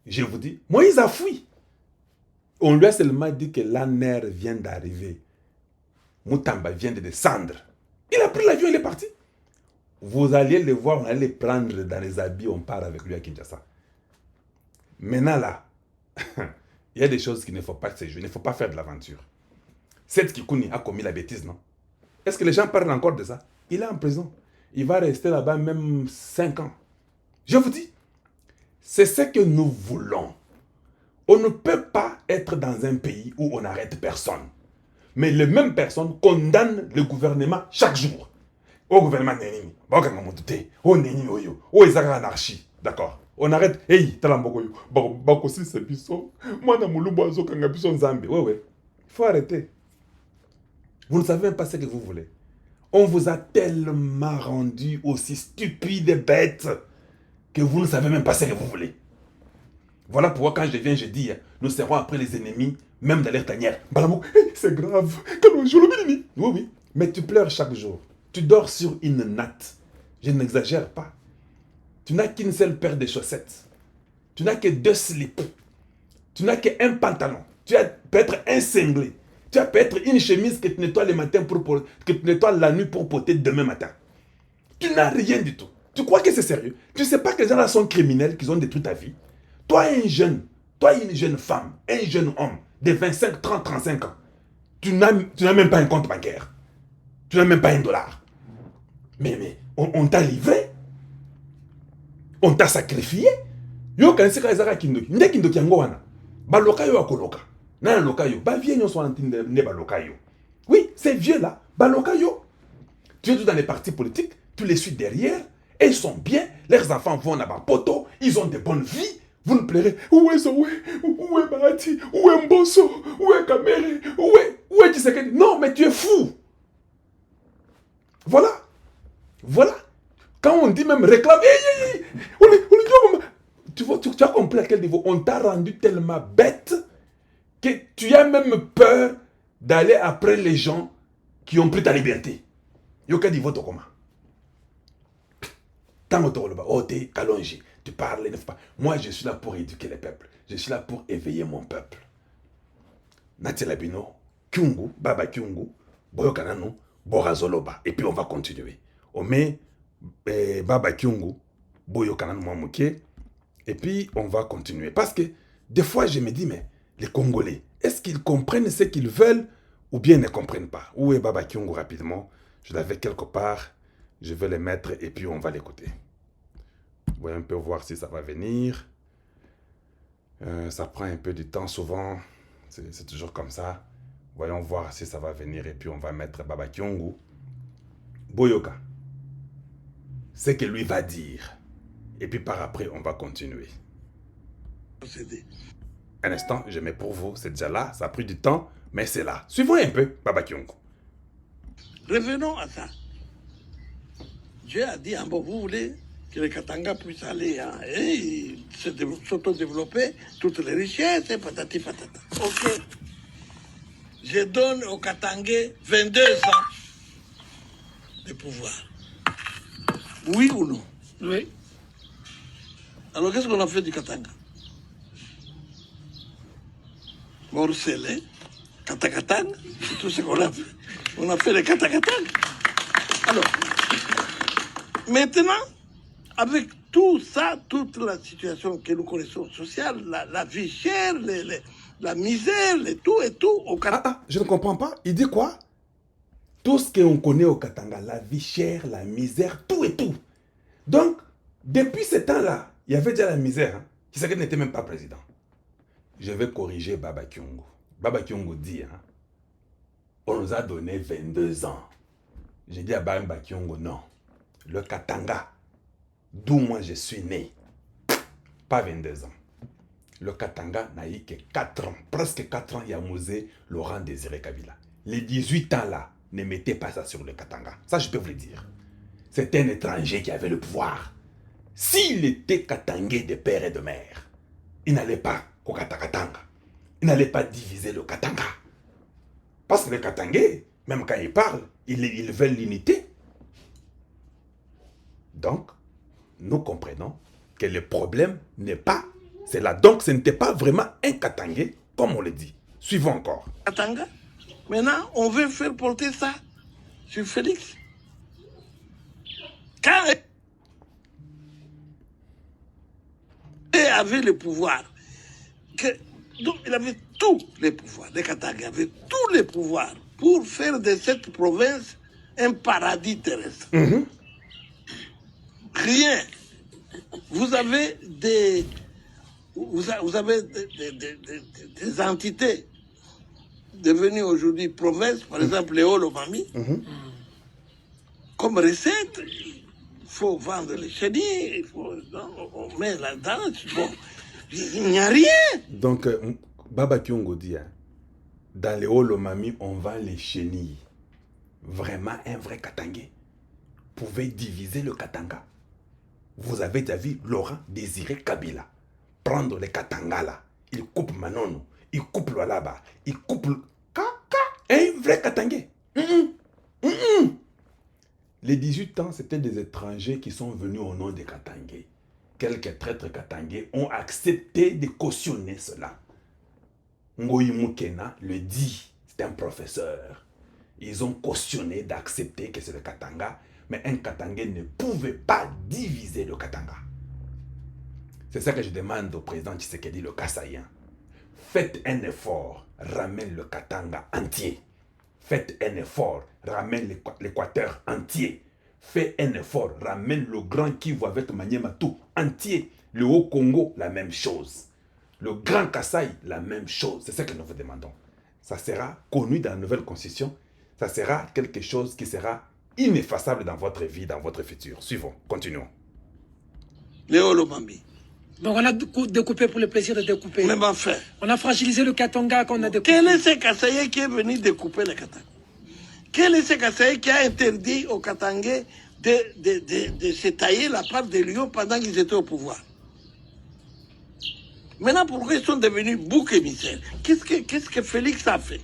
Je vous dis, Moïse a fui. On lui a seulement dit que l'ANER vient d'arriver. Moutamba vient de descendre. Il a pris l'avion, il est parti. Vous alliez le voir, on allait le prendre dans les habits, on part avec lui à Kinshasa. Maintenant là, il y a des choses qu'il ne faut pas se jouer, il ne faut pas faire de l'aventure. Cette Kikouni a commis la bêtise, non? Est-ce que les gens parlent encore de ça? Il est en prison. Il va rester là-bas même 5 ans. Je vous dis, c'est ce que nous voulons. On ne peut pas être dans un pays où on n'arrête personne. Mais les mêmes personnes condamnent le gouvernement chaque jour. Au gouvernement, anarchie. D'accord. On arrête. Hey, talambokoyo. Bakosi c'est biso. Moi na mulubo azokanga biso nzambe. Ouais. Il faut arrêter. Vous ne savez même pas ce que vous voulez. On vous a tellement rendu aussi stupide et bête que vous ne savez même pas ce que vous voulez. Voilà pourquoi quand je viens, je dis, nous serons après les ennemis, même dans leur tanière. Hey, c'est grave. Oui. Mais tu pleures chaque jour. Tu dors sur une natte. Je n'exagère pas. Tu n'as qu'une seule paire de chaussettes. Tu n'as que 2 slips. Tu n'as qu'un pantalon. Tu as peut-être un cinglé. Tu as peut-être une chemise que tu nettoies le matin que tu nettoies la nuit pour porter demain matin. Tu n'as rien du tout. Tu crois que c'est sérieux? Tu ne sais pas que les gens là sont criminels, qu'ils ont détruit ta vie? Toi, une jeune femme, un jeune homme de 25, 30, 35 ans, tu n'as même pas un compte bancaire. Tu n'as même pas $1. Mais on t'a livré. On t'a sacrifié. Yo quand c'est quand kindoki. Nde kindoki yango wana. Ba loka yo akoloka. Na loka yo. Ba vieux nyonso antinde ne ba loka yo. Oui, ces vieux là, ba loka yo. Tu es tout dans les partis politiques, tu les suis derrière, et ils sont bien, leurs enfants vont là-bas poto, ils ont de bonnes vies. Vous nous plairez. Où est Zoé? Où est Bahati? Où est Mbosso? Où est Kamere? Où est Tshisekedi? Non, mais tu es fou. Voilà. Voilà. Quand on dit même réclame, tu as compris à quel niveau? On t'a rendu tellement bête que tu as même peur d'aller après les gens qui ont pris ta liberté. Yoka dit vote comment? Tant que tu Kalonji, tu parles, n'est-ce pas? Moi, je suis là pour éduquer les peuples. Je suis là pour éveiller mon peuple. Natilabino, Kyungu, Baba Kyungu, Boyokanano, Borazoloba. Et puis on va continuer. On met Baba Kyungu, Boyokanano Mwamuke. Et puis on va continuer. Parce que des fois, je me dis, mais les Congolais, est-ce qu'ils comprennent ce qu'ils veulent ou bien ne comprennent pas? Où est Baba Kyungu rapidement? Je l'avais quelque part. Je vais les mettre et puis on va l'écouter. Voyons un peu voir si ça va venir. Ça prend un peu de temps souvent. C'est toujours comme ça. Voyons voir si ça va venir et puis on va mettre Baba Kyungu. Boyoka. Ce que lui va dire. Et puis par après, on va continuer. Un instant, je mets pour vous. C'est déjà là. Ça a pris du temps, mais c'est là. Suivons un peu Baba Kyungu. Revenons à ça. Dieu a dit, bon, vous voulez que les Katanga puissent aller et s'auto-développer, toutes les richesses, et patati patata. Ok. Je donne aux Katangais 22 ans de pouvoir. Oui ou non? Oui. Alors qu'est-ce qu'on a fait du Katanga? Morcelé, Katakatang, c'est tout ce qu'on a fait. On a fait les Katakatang. Alors, maintenant, avec tout ça, toute la situation que nous connaissons sociale, la vie chère, la misère, tout et tout, au Katanga. Je ne comprends pas. Il dit quoi? Tout ce qu'on connaît au Katanga, la vie chère, la misère, tout et tout. Donc, depuis ce temps-là, il y avait déjà la misère. Hein. Tshisekedi n'était même pas président. Je vais corriger Baba Kyungu. Baba Kyungu dit, hein, on nous a donné 22 ans. J'ai dit à Baba Kyungu, non. Le Katanga, d'où moi je suis né, pas 22 ans. Le Katanga n'a eu que 4 ans, presque 4 ans, il y a Mosé Laurent Désiré Kabila. Les 18 ans là, ne mettez pas ça sur le Katanga. Ça, je peux vous le dire. C'est un étranger qui avait le pouvoir. S'il était Katangais de père et de mère, il n'allait pas au Katakatanga. Il n'allait pas diviser le Katanga. Parce que les Katangais, même quand ils parlent, ils veulent l'unité. Donc, nous comprenons que le problème n'est pas... C'est là. Donc, ce n'était pas vraiment un Katangais, comme on le dit. Suivons encore. Katanga. Maintenant, on veut faire porter ça sur Félix. Quand il avait le pouvoir, donc il avait tous les pouvoirs, les Katanga avaient tous les pouvoirs pour faire de cette province un paradis terrestre. Rien. Vous avez des entités devenues aujourd'hui provinces, par exemple les Hauts-Lomami. Comme recette, il faut vendre les chenilles, on met là-dedans, bon, il n'y a rien. Donc, Baba Kyungu dit, hein, dans les Hauts-Lomami, on vend les chenilles. Vraiment un vrai Katangais pouvait diviser le Katanga. Vous avez déjà vu Laurent Désiré Kabila prendre les Katanga là. Il coupe Manono, il coupe Lualaba, il coupe Kaka. Un vrai Katangais. Les 18 ans, c'était des étrangers qui sont venus au nom des Katangais. Quelques traîtres Katangais ont accepté de cautionner cela. Ngoyi Mukena le dit, c'est un professeur. Ils ont cautionné d'accepter que c'est le Katanga, mais un Katangais ne pouvait pas diviser le Katanga. C'est ça que je demande au président Tshisekedi, le Kassaïen. Faites un effort, ramène le Katanga entier. Faites un effort, ramène l'Équateur entier. Faites un effort, ramène le Grand Kivu avec Maniema tout entier. Le Haut-Congo, la même chose. Le Grand Kasaï, la même chose. C'est ce que nous vous demandons. Ça sera connu dans la nouvelle constitution. Ça sera quelque chose qui sera ineffaçable dans votre vie, dans votre futur. Suivons, continuons. Léo Lomambi. Donc on a découpé pour le plaisir de découper. Même enfin. On a fragilisé le Katanga qu'on a découpé. Quel est ce Kassaïen qui est venu découper le Katanga? Quel est ce Kassaïen qui a interdit aux Katangais de se tailler la part des lions pendant qu'ils étaient au pouvoir? Maintenant, pourquoi ils sont devenus boucs émissaires? Qu'est-ce que Félix a fait?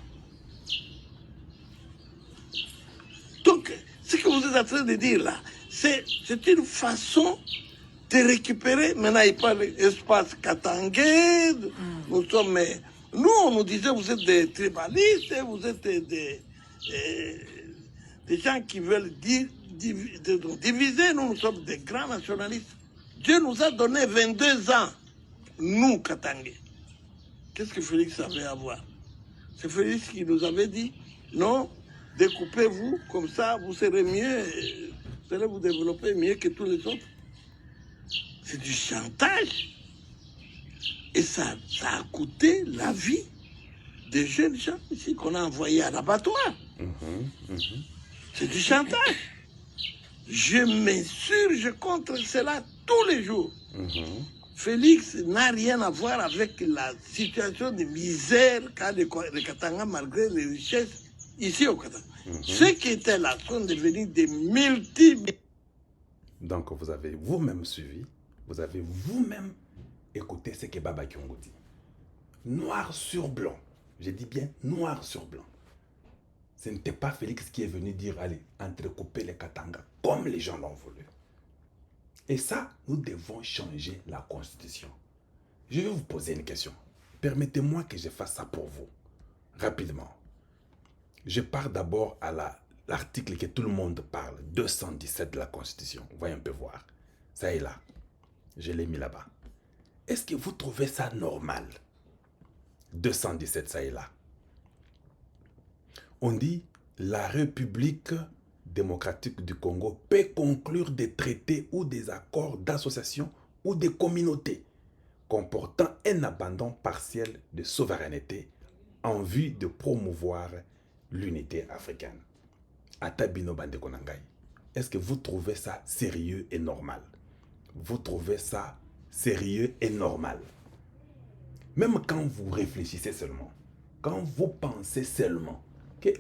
Donc, ce que vous êtes en train de dire là, c'est une façon de récupérer. Maintenant, il parle l'espace katangais. Nous, on nous disait, vous êtes des tribalistes, vous êtes des gens qui veulent diviser. Nous sommes des grands nationalistes. Dieu nous a donné 22 ans, nous, Katangais. Qu'est-ce que Félix avait à voir? C'est Félix qui nous avait dit, non, découpez-vous, comme ça, vous serez mieux, vous allez vous développer mieux que tous les autres. C'est du chantage. Et ça a coûté la vie des jeunes gens ici qu'on a envoyés à l'abattoir. C'est du chantage. Je m'insurge contre cela tous les jours. Félix n'a rien à voir avec la situation de misère qu'a le Katanga malgré les richesses ici au Katanga. Ceux qui étaient là sont devenus des Donc vous avez vous-même suivi, vous avez vous-même écouté ce que Baba Kyongo dit. Noir sur blanc. Je dis bien noir sur blanc. Ce n'était pas Félix qui est venu dire, allez, entrecouper les Katanga, comme les gens l'ont voulu. Et ça, nous devons changer la Constitution. Je vais vous poser une question. Permettez-moi que je fasse ça pour vous, rapidement. Je pars d'abord à l'article que tout le monde parle, 217 de la Constitution. Voyez un peu voir. Ça est là. Je l'ai mis là-bas. Est-ce que vous trouvez ça normal? 217, ça est là. On dit, la République démocratique du Congo peut conclure des traités ou des accords d'association ou des communautés comportant un abandon partiel de souveraineté en vue de promouvoir l'unité africaine. Atabino Bande Konangai. Est-ce que vous trouvez ça sérieux et normal? Vous trouvez ça sérieux et normal? Même quand vous réfléchissez seulement, quand vous pensez seulement que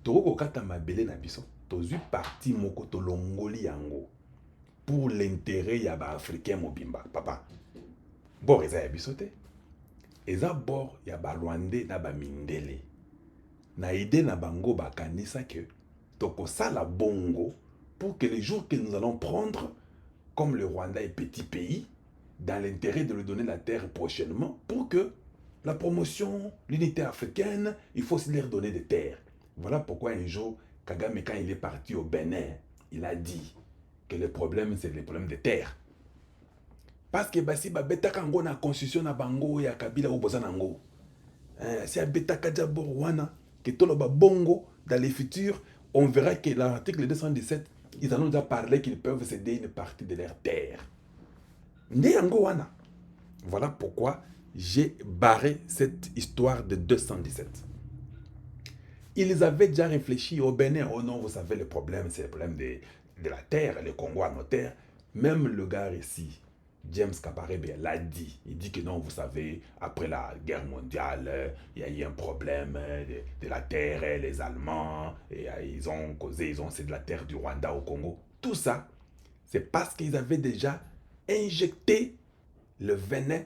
Toko kata mabele na biso, tozu parti moko to longoli yango pour l'intérêt ya ba africain mobimba. Papa, bor eza ya biso te. Eza bor ya ba Rwandais na ba mindele. Na ide na bango ba kanisa que toko sala bongo pour que les jours que nous allons prendre, comme le Rwanda est petit pays, dans l'intérêt de lui donner la terre prochainement, pour que la promotion, l'unité africaine, il faut aussi leur donner des terres. Voilà pourquoi un jour, Kagame, quand il est parti au Bénin, il a dit que le problème, c'est le problème des terres. Parce que si beta kango na constitution na bango ya Kabila ou Bozanango, si beta kadjabor wana, que tout le bongo, dans les futurs, on verra que l'article 217, ils en ont déjà parlé qu'ils peuvent céder une partie de leurs terres. Voilà pourquoi j'ai barré cette histoire de 217. Ils avaient déjà réfléchi au Bénin. Oh non, vous savez, le problème, c'est le problème de la terre, les Congo à nos terres. Même le gars ici, James Kabarebe, l'a dit. Il dit que non, vous savez, après la guerre mondiale, il y a eu un problème de la terre, et les Allemands, et ils ont causé, c'est de la terre du Rwanda au Congo. Tout ça, c'est parce qu'ils avaient déjà injecté le venin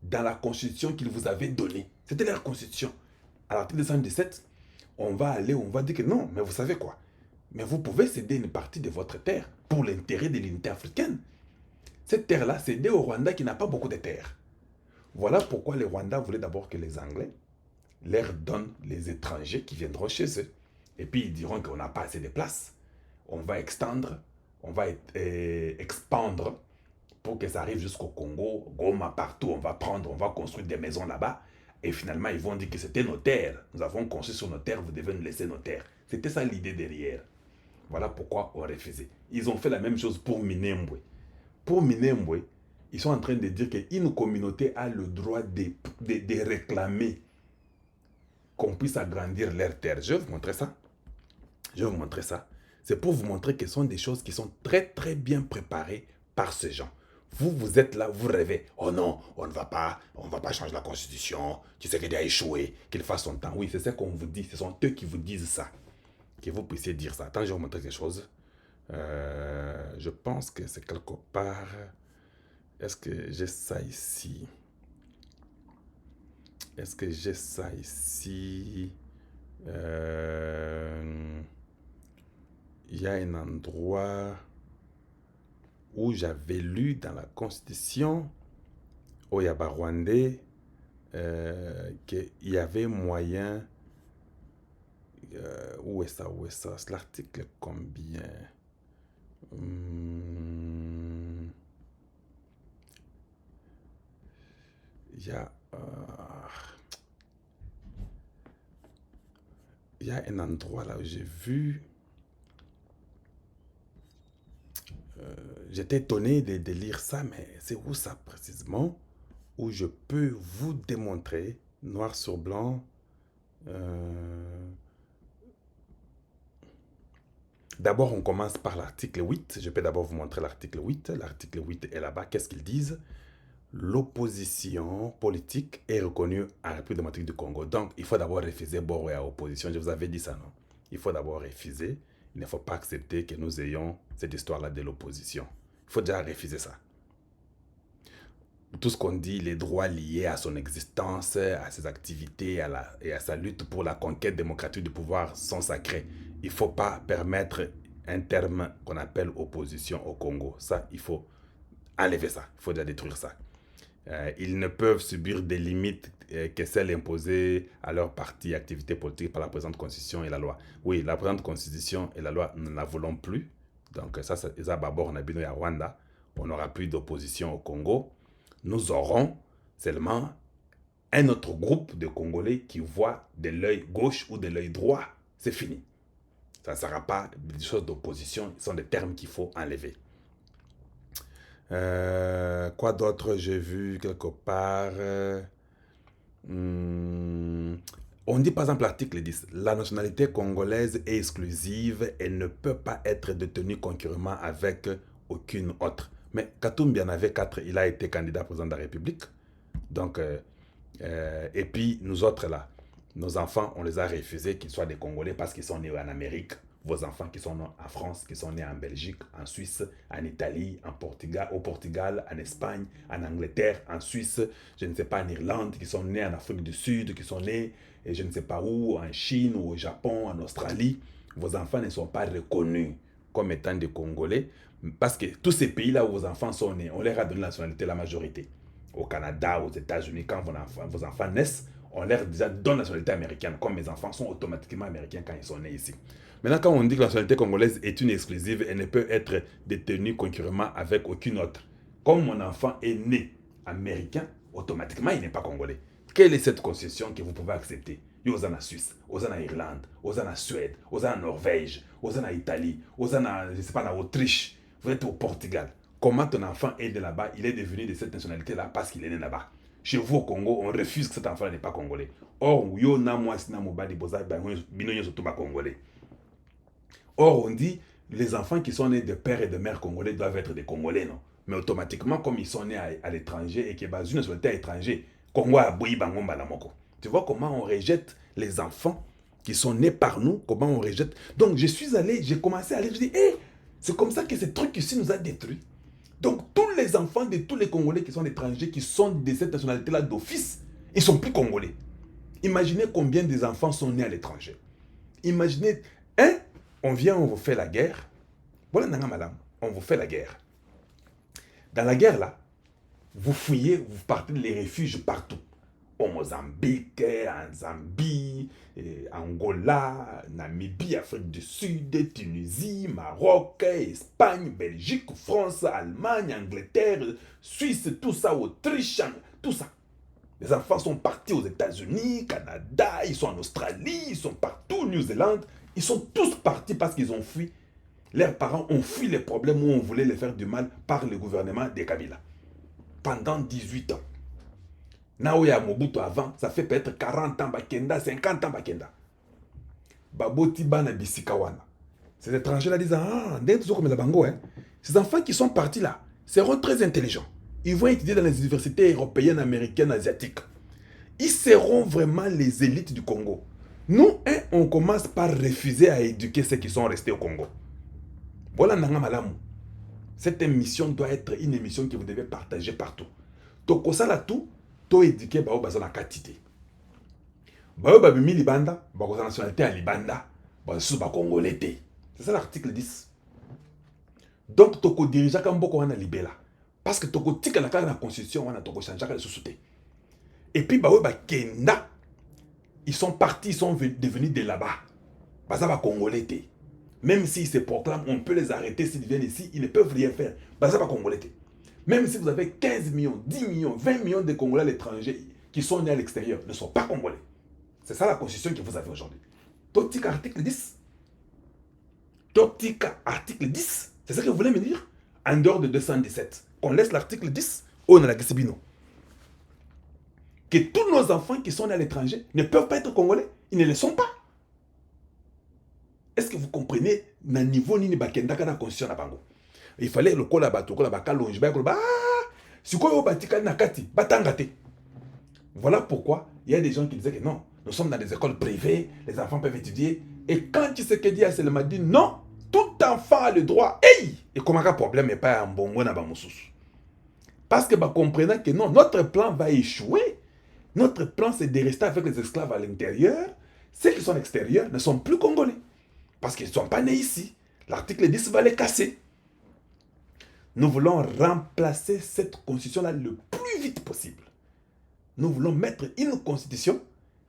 dans la constitution qu'ils vous avaient donnée. C'était leur constitution. À l'article 217, on va dire que non, mais vous savez quoi? Mais vous pouvez céder une partie de votre terre pour l'intérêt de l'unité africaine. Cette terre-là, cédée au Rwanda qui n'a pas beaucoup de terres. Voilà pourquoi les Rwandais voulaient d'abord que les Anglais leur donnent les étrangers qui viendront chez eux. Et puis ils diront qu'on n'a pas assez de place. On va extendre, on va expandre pour que ça arrive jusqu'au Congo, Goma, partout. On va prendre, on va construire des maisons là-bas. Et finalement, ils vont dire que c'était nos terres. Nous avons construit sur nos terres, vous devez nous laisser nos terres. C'était ça l'idée derrière. Voilà pourquoi on refusait. Ils ont fait la même chose pour Minembwe. Pour Minembwe, ils sont en train de dire qu'une communauté a le droit de réclamer qu'on puisse agrandir leurs terres. Je vais vous montrer ça. Je vais vous montrer ça. C'est pour vous montrer que ce sont des choses qui sont très très bien préparées par ces gens. Vous êtes là, vous rêvez. Oh non, on ne va pas changer la constitution. Tu sais qu'il a échoué, qu'il fasse son temps. Oui, c'est ça qu'on vous dit. Ce sont eux qui vous disent ça. Que vous puissiez dire ça. Attends, je vais vous montrer quelque chose. Je pense que c'est quelque part. Est-ce que j'ai ça ici? Est-ce que j'ai ça ici? Il y a un endroit où j'avais lu dans la Constitution, au Yaba-Rwandais, qu'il y avait moyen. Où est ça? C'est l'article combien? Il y a un endroit là où j'ai vu. J'étais étonné de lire ça, mais c'est où ça précisément? Où je peux vous démontrer, noir sur blanc. D'abord, on commence par l'article 8. Je peux d'abord vous montrer l'article 8. L'article 8 est là-bas. Qu'est-ce qu'ils disent? L'opposition politique est reconnue en République démocratique du Congo. Donc, il faut d'abord refuser Boro à opposition. Je vous avais dit ça, non? Il faut d'abord refuser. Il ne faut pas accepter que nous ayons cette histoire-là de l'opposition. Il faut déjà refuser ça. Tout ce qu'on dit, les droits liés à son existence, à ses activités et à sa lutte pour la conquête démocratique du pouvoir sont sacrés. Il ne faut pas permettre un terme qu'on appelle opposition au Congo. Ça, il faut enlever ça. Il faut déjà détruire ça. Ils ne peuvent subir des limites que celles imposées à leur parti et activité politique par la présente constitution et la loi. Oui, la présente constitution et la loi, nous ne la voulons plus. Donc ça, c'est d'abord on a bien à Rwanda. On n'aura plus d'opposition au Congo. Nous aurons seulement un autre groupe de Congolais qui voit de l'œil gauche ou de l'œil droit. C'est fini. Ça ne sera pas des choses d'opposition. Ce sont des termes qu'il faut enlever. Quoi d'autre j'ai vu quelque part? On dit par exemple l'article 10, la nationalité congolaise est exclusive et ne peut pas être détenue concurremment avec aucune autre. Mais Katumbi en avait 4, il a été candidat président de la République. Donc, et puis nous autres là, nos enfants, on les a refusés qu'ils soient des Congolais parce qu'ils sont nés en Amérique. Vos enfants qui sont nés en France, qui sont nés en Belgique, en Suisse, en Italie, au Portugal, en Espagne, en Angleterre, en Suisse, je ne sais pas, en Irlande, qui sont nés en Afrique du Sud, qui sont nés, et je ne sais pas où, en Chine ou au Japon, en Australie. Vos enfants ne sont pas reconnus comme étant des Congolais parce que tous ces pays-là où vos enfants sont nés, on leur a donné la nationalité la majorité. Au Canada, aux États-Unis, quand vos enfants naissent, on leur déjà donne la nationalité américaine, comme mes enfants sont automatiquement américains quand ils sont nés ici. Maintenant, quand on dit que la nationalité congolaise est une exclusive, elle ne peut être détenue concurremment avec aucune autre. Comme mon enfant est né américain, automatiquement, il n'est pas congolais. Quelle est cette concession que vous pouvez accepter? Aux en Suisse, aux en Irlande, aux en Suède, aux en Norvège, aux en Italie, aux en, je sais pas, en Autriche. Vous êtes au Portugal. Comment ton enfant est de là-bas? Il est devenu de cette nationalité-là parce qu'il est né là-bas. Chez vous au Congo, on refuse que cet enfant n'est pas congolais. Or, on dit les enfants qui sont nés de père et de mère congolais doivent être des Congolais, non? Mais automatiquement, comme ils sont nés à l'étranger et qu'ils ont une nationalité à l'étranger, Congo a bouilli bangomba la moko. Tu vois comment on rejette les enfants qui sont nés par nous, comment on rejette. Donc, je suis allé, j'ai commencé à lire, je dis, hé, c'est comme ça que ce truc ici nous a détruits. Donc, tous les enfants de tous les Congolais qui sont étrangers, qui sont de cette nationalité-là d'office, ils ne sont plus Congolais. Imaginez combien des enfants sont nés à l'étranger. Imaginez, On vient, on vous fait la guerre. Voilà, madame, on vous fait la guerre. Dans la guerre, là, vous fouillez, vous partez les refuges partout. Au Mozambique, en Zambie, Angola, Namibie, Afrique du Sud, Tunisie, Maroc, Espagne, Belgique, France, Allemagne, Angleterre, Suisse, tout ça, Autriche, tout ça. Les enfants sont partis aux États-Unis, Canada, ils sont en Australie, ils sont partout, Nouvelle-Zélande. Ils sont tous partis parce qu'ils ont fui. Leurs parents ont fui les problèmes où on voulait les faire du mal par le gouvernement de Kabila. Pendant 18 ans. Naoya Mobutu avant, ça fait peut-être 40 ans, 50 ans. Baboti Bana Bisikawana. Ces étrangers-là disent, ah, comme la Bango, hein. Ces enfants qui sont partis là seront très intelligents. Ils vont étudier dans les universités européennes, américaines, asiatiques. Ils seront vraiment les élites du Congo. Nous, hein, on commence par refuser à éduquer ceux qui sont restés au Congo. Voilà, Nanga Malamu. Cette émission doit être une émission que vous devez partager partout. Donc, ça là tout, to éduquer bao bazana katité. Bao babimi libanda, bao nationalité à libanda, bao sous ba congolais. C'est ça l'article 10. Donc, toko dirigeant comme beaucoup wana libela. Parce que toko tika la carte de la constitution wana toko changer le sous-souté. Et puis bao ba kenda, ils sont partis, ils sont devenus de là-bas. Baza ba congolais. Même s'ils se proclament, on peut les arrêter s'ils viennent ici, ils ne peuvent rien faire. Baza ba congolais. Même si vous avez 15 millions, 10 millions, 20 millions de Congolais à l'étranger qui sont nés à l'extérieur, ne sont pas Congolais. C'est ça la constitution que vous avez aujourd'hui. Totika article 10. Totika article 10. C'est ça que vous voulez me dire? En dehors de 217. Qu'on laisse l'article 10 au Nalakisibino. Que tous nos enfants qui sont nés à l'étranger ne peuvent pas être Congolais. Ils ne le sont pas. Est-ce que vous comprenez le niveau ni bakenda kana constitution na bango? Il fallait le kola batoko la bakalonge ba kola si quoi batika nakati batangate. Voilà pourquoi il y a des gens qui disaient que non, nous sommes dans des écoles privées, les enfants peuvent étudier. Et quand Tshisekedi a dit non, tout enfant a le droit. Hey! Et comment un problème n'est pas un bon mot dans Bamoussous? Parce que comprenant que non, notre plan va échouer. Notre plan c'est de rester avec les esclaves à l'intérieur. Ceux qui sont extérieurs ne sont plus congolais. Parce qu'ils ne sont pas nés ici. L'article 10 va les casser. Nous voulons remplacer cette constitution-là le plus vite possible. Nous voulons mettre une constitution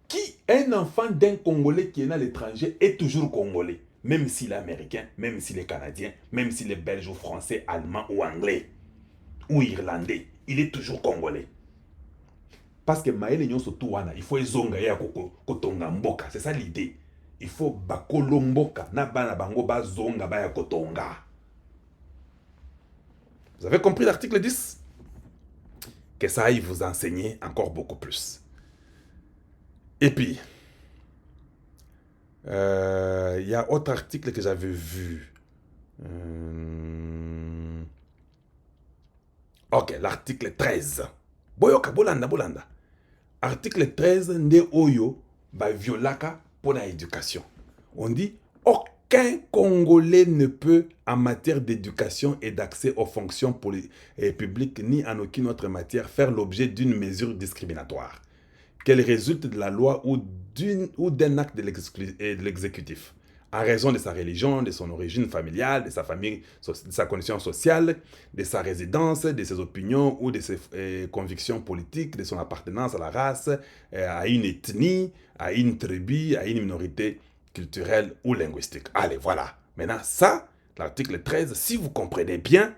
qui, un enfant d'un Congolais qui est né à l'étranger, est toujours Congolais. Même s'il est américain, même s'il est canadien, même s'il est belge ou français, allemand ou anglais, ou irlandais, il est toujours Congolais. Parce que Maël Nyon Sotouana, il faut zonga ya kotonga mboka. C'est ça l'idée. Il faut bakolo mboka. Na bana bango ba zonga ba ya kotonga. Vous avez compris l'article 10? Que ça aille vous enseigner encore beaucoup plus. Et puis, il y a autre article que j'avais vu. Ok, l'article 13. Boyoka, bolanda. Article 13, nde oyo, ba violaka pour l'éducation. On dit, aucun Congolais ne peut, en matière d'éducation et d'accès aux fonctions publiques, ni en aucune autre matière, faire l'objet d'une mesure discriminatoire, qu'elle résulte de la loi ou d'un acte de l'exécutif, en raison de sa religion, de son origine familiale, de sa famille, de sa condition sociale, de sa résidence, de ses opinions ou de ses convictions politiques, de son appartenance à la race, à une ethnie, à une tribu, à une minorité culturelle ou linguistique. Allez, voilà. Maintenant, ça, l'article 13, si vous comprenez bien,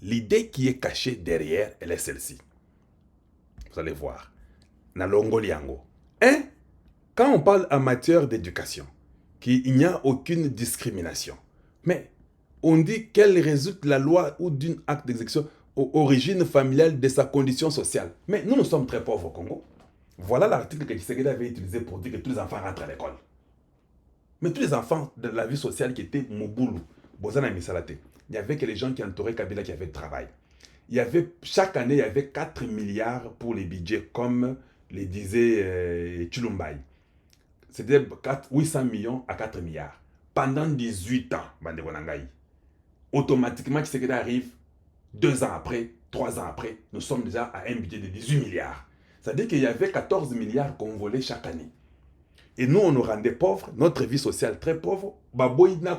l'idée qui est cachée derrière, elle est celle-ci. Vous allez voir. Nalongo liango. Quand on parle en matière d'éducation, qu'il n'y a aucune discrimination, mais on dit qu'elle résulte de la loi ou d'un acte d'exécution aux origines familiales de sa condition sociale. Mais nous sommes très pauvres au Congo. Voilà l'article que Tshisekedi avait utilisé pour dire que tous les enfants rentrent à l'école. Mais tous les enfants de la vie sociale qui étaient Moboulou, Bozana et Misalate, il n'y avait que les gens qui entouraient Kabila qui avaient le travail. Chaque année, il y avait 4 milliards pour les budgets, comme le disait Chulumbaï. C'était 800 millions à 4 milliards. Pendant 18 ans, automatiquement, Tshisekedi arrive 2 ans après, 3 ans après, nous sommes déjà à un budget de 18 milliards. C'est-à-dire qu'il y avait 14 milliards qu'on volait chaque année. Et nous, on nous rendait pauvres, notre vie sociale très pauvre. Voilà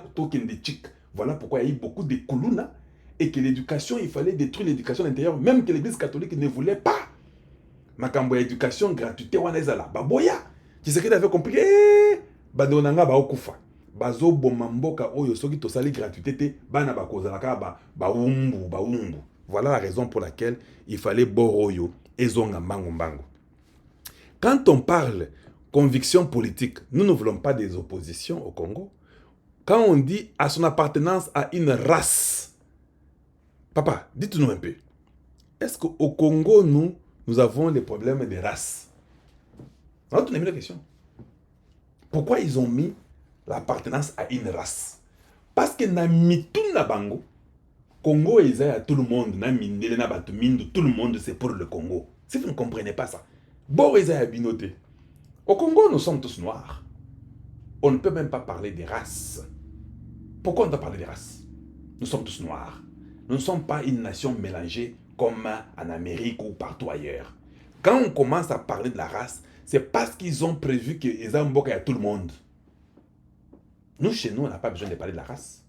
pourquoi il y a eu beaucoup de koulouna. Et que l'éducation, il fallait détruire l'éducation intérieure, même que l'église catholique ne voulait pas. Makambo éducation gratuité wana ezala baboya. Tshisekedi avait compris badonanga ba okufa. Bazo bomamboka oyo soki tosali gratuité te bana bakozalaka ba umbu. Voilà la raison pour laquelle il fallait boroyo ezonga mbango mbango. Quand on parle conviction politique, nous ne voulons pas des oppositions au Congo. Quand on dit à son appartenance à une race, papa, dites-nous un peu, est-ce qu'au Congo, nous avons des problèmes de race? On a mis la question. Pourquoi ils ont mis l'appartenance à une race? Parce que na mitou na bango, Congo est à tout le monde, na mindele na batu mindu, tout le monde c'est pour le Congo. Si vous ne comprenez pas ça, bon est à binoté. Au Congo, nous sommes tous noirs. On ne peut même pas parler des races. Pourquoi on doit parler des races? Nous sommes tous noirs. Nous ne sommes pas une nation mélangée comme en Amérique ou partout ailleurs. Quand on commence à parler de la race, c'est parce qu'ils ont prévu qu'ils ont à tout le monde. Nous, chez nous, on n'a pas besoin de parler de la race.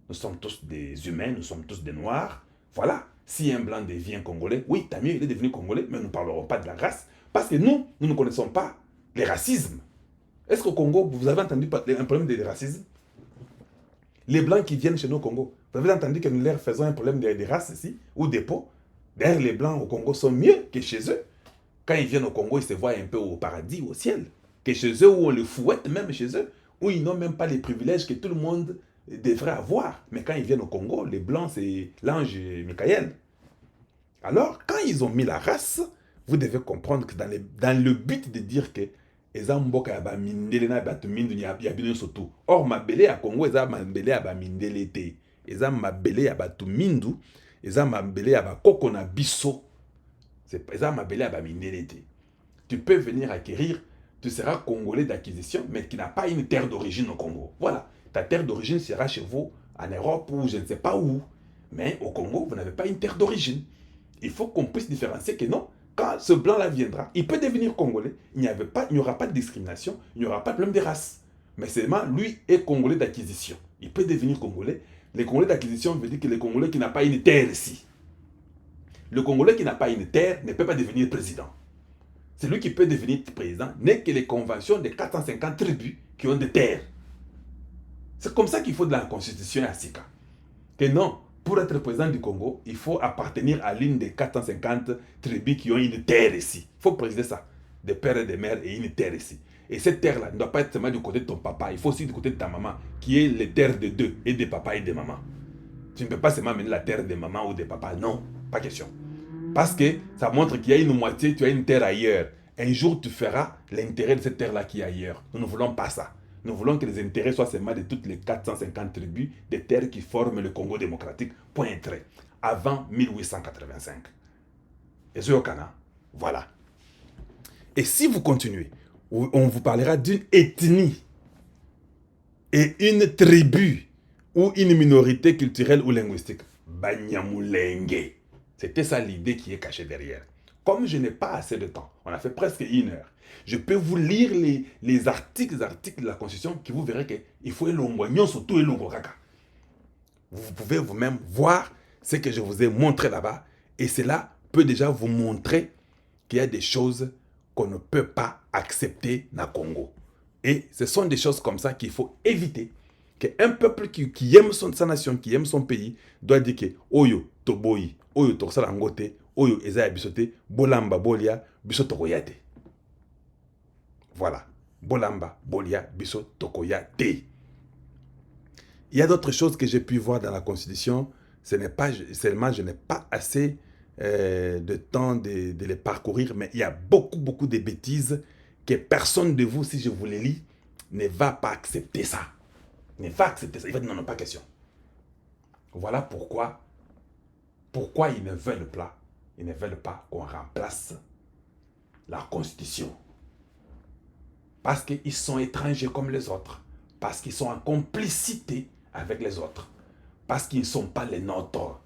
Nous sommes tous des humains, nous sommes tous des noirs. Voilà. Si un blanc devient congolais, oui, tant mieux, il est devenu congolais, mais nous ne parlerons pas de la race. Parce que nous ne connaissons pas les racismes. Est-ce qu'au Congo, vous avez entendu un problème de racisme? Les blancs qui viennent chez nous au Congo, vous avez entendu que nous leur faisons un problème de race ici, ou des peaux? D'ailleurs, les blancs au Congo sont mieux que chez eux. Quand ils viennent au Congo, ils se voient un peu au paradis, au ciel. Que chez eux, où on les fouette même chez eux, où ils n'ont même pas les privilèges que tout le monde devrait avoir. Mais quand ils viennent au Congo, les blancs, c'est l'ange Michael. Alors, quand ils ont mis la race, vous devez comprendre que dans le but de dire que or, mabele à Congo, eza mabele à bamindele te. Eza mabele à batumindu, eza mabele à bakoko na biso. Eza mabele à bamindele te. Tu peux venir acquérir, tu seras congolais d'acquisition, mais qui n'a pas une terre d'origine au Congo. Voilà. Ta terre d'origine sera chez vous, en Europe ou je ne sais pas où. Mais au Congo, vous n'avez pas une terre d'origine. Il faut qu'on puisse différencier que non. Quand ce blanc-là viendra, il peut devenir congolais. Il n'y aura pas de discrimination, il n'y aura pas de problème de race. Mais seulement, lui est congolais d'acquisition. Il peut devenir congolais. Les congolais d'acquisition veut dire que le congolais qui n'a pas une terre ici. Le congolais qui n'a pas une terre ne peut pas devenir président. Celui qui peut devenir président n'est que les conventions des 450 tribus qui ont des terres. C'est comme ça qu'il faut de la constitution à Sika. Que non, pour être président du Congo, il faut appartenir à l'une des 450 tribus qui ont une terre ici. Il faut préciser ça. Des pères et des mères et une terre ici. Et cette terre-là ne doit pas être seulement du côté de ton papa. Il faut aussi du côté de ta maman, qui est les terres de deux, et de papa et de maman. Tu ne peux pas seulement mener la terre de maman ou de papa. Non, pas question. Parce que ça montre qu'il y a une moitié, tu as une terre ailleurs. Un jour, tu feras l'intérêt de cette terre-là qui est ailleurs. Nous ne voulons pas ça. Nous voulons que les intérêts soient seulement de toutes les 450 tribus des terres qui forment le Congo démocratique. Point trait. Avant 1885. Et ce Okana, voilà. Et si vous continuez, on vous parlera d'une ethnie et une tribu ou une minorité culturelle ou linguistique. Banyamulenge. C'était ça l'idée qui est cachée derrière. Comme je n'ai pas assez de temps, on a fait presque 1 heure. Je peux vous lire les articles de la Constitution qui vous verrez qu'il faut l'ongognon surtout et l'ongokaka. Vous pouvez vous-même voir ce que je vous ai montré là-bas. Et cela peut déjà vous montrer qu'il y a des choses qu'on ne peut pas accepter dans le Congo. Et ce sont des choses comme ça qu'il faut éviter. Qu'un peuple qui aime sa nation, qui aime son pays, doit dire que Oyo, Toboyi, Oyo, Torsalangote, Oyo, Ezaya Bisote, Bolamba, Bolia, Bisotokoyate. Voilà. Bolamba, Bolia, Biso, Tokoyate. Il y a d'autres choses que j'ai pu voir dans la Constitution. Ce n'est pas seulement, je n'ai pas assez de temps de les parcourir, mais il y a beaucoup de bêtises que personne de vous, si je vous les lis, ne va pas accepter ça. Ne va accepter ça. Il va dire non, pas question. Voilà pourquoi ils ne veulent pas. Ils ne veulent pas qu'on remplace la Constitution. Parce qu'ils sont étrangers comme les autres. Parce qu'ils sont en complicité avec les autres. Parce qu'ils ne sont pas les nôtres.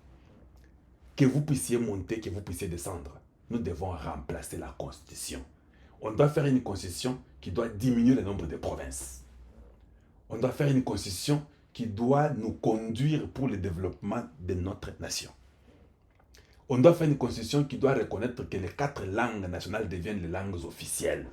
Que vous puissiez monter, que vous puissiez descendre. Nous devons remplacer la Constitution. On doit faire une constitution qui doit diminuer le nombre de provinces. On doit faire une constitution qui doit nous conduire pour le développement de notre nation. On doit faire une constitution qui doit reconnaître que les 4 langues nationales deviennent les langues officielles.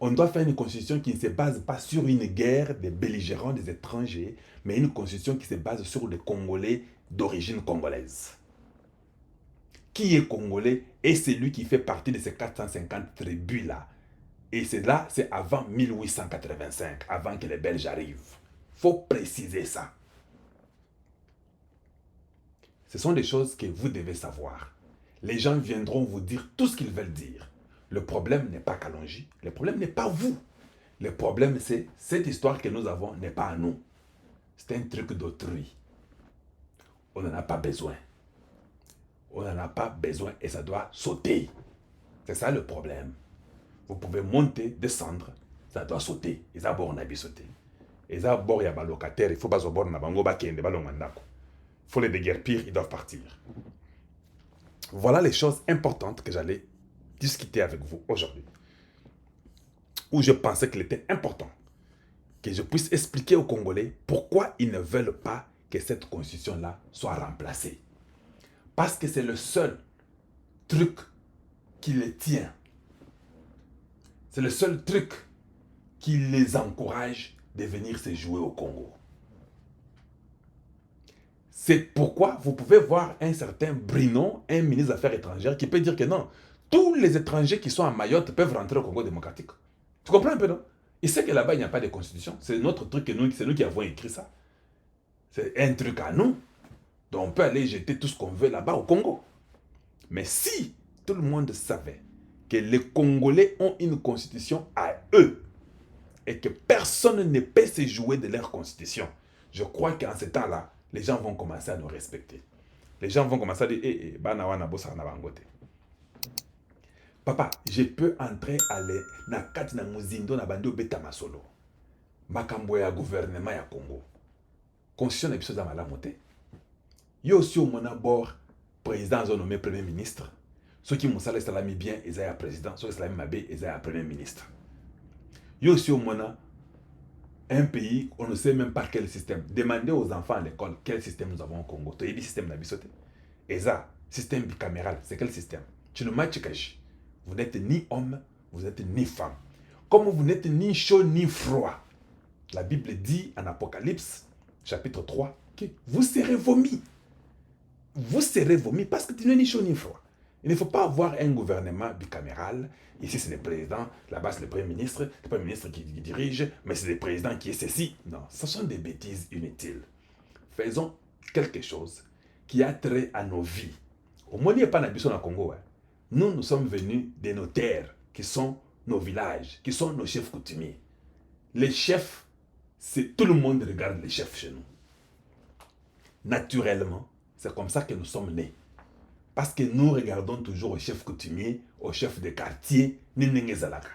On doit faire une constitution qui ne se base pas sur une guerre des belligérants, des étrangers, mais une constitution qui se base sur des Congolais d'origine congolaise. Qui est Congolais est celui qui fait partie de ces 450 tribus-là. Et c'est avant 1885, avant que les Belges arrivent. Il faut préciser ça. Ce sont des choses que vous devez savoir. Les gens viendront vous dire tout ce qu'ils veulent dire. Le problème n'est pas Kalonji, le problème n'est pas vous. Le problème, c'est cette histoire que nous avons n'est pas à nous. C'est un truc d'autrui. On n'en a pas besoin. On n'en a pas besoin et ça doit sauter. C'est ça le problème. Vous pouvez monter, descendre, ça doit sauter. Et ça, on a sauter. Et ça, il y a des locataires, il faut pas se border, il faut les déguerpir, ils doivent partir. Voilà les choses importantes que j'allais discuter avec vous aujourd'hui. Où je pensais qu'il était important que je puisse expliquer aux Congolais pourquoi ils ne veulent pas que cette constitution-là soit remplacée. Parce que c'est le seul truc qui les tient. C'est le seul truc qui les encourage de venir se jouer au Congo. C'est pourquoi vous pouvez voir un certain Brinon, un ministre des Affaires étrangères, qui peut dire que non, tous les étrangers qui sont à Mayotte peuvent rentrer au Congo démocratique. Tu comprends un peu, non? Il sait que là-bas, il n'y a pas de constitution. C'est notre truc, c'est nous qui avons écrit ça. C'est un truc à nous. Donc on peut aller jeter tout ce qu'on veut là-bas au Congo. Mais si tout le monde savait que les Congolais ont une constitution à eux et que personne ne peut se jouer de leur constitution, je crois qu'en ce temps-là, les gens vont commencer à nous respecter. Les gens vont commencer à dire papa, je peux entrer à na kati na muzindo na bandi obeta masolo. Makambo ya gouvernement ya Congo. Constitution na biso za malamu te. Yo aussi au mona bord président ont nommé premier ministre. Ceux qui moussala salami bien, ils ont président. Ceux qui salami mabé, ils ont premier ministre. Yo aussi au mona un pays, on ne sait même pas quel système. Demandez aux enfants à l'école quel système nous avons au Congo. Tu as dit système d'habissoté. Et ça, système bicaméral, c'est quel système? Tu ne matches caché. Vous n'êtes ni homme, vous n'êtes ni femme. Comme vous n'êtes ni chaud ni froid. La Bible dit en Apocalypse, chapitre 3, que vous serez vomis. Vous serez vomis parce que tu n'es ni chaud ni froid. Il ne faut pas avoir un gouvernement bicaméral. Ici, c'est le président. Là-bas, c'est le premier ministre. Le premier ministre qui dirige. Mais c'est le président qui est ceci. Non, ce sont des bêtises inutiles. Faisons quelque chose qui a trait à nos vies. Au moins, il n'y a pas d'habitude au Congo. Hein. Nous sommes venus de nos terres, qui sont nos villages, qui sont nos chefs coutumiers. Les chefs, c'est tout le monde regarde les chefs chez nous. Naturellement, c'est comme ça que nous sommes nés. Parce que nous regardons toujours aux chefs coutumiers, aux chefs de quartier, ni zalaka.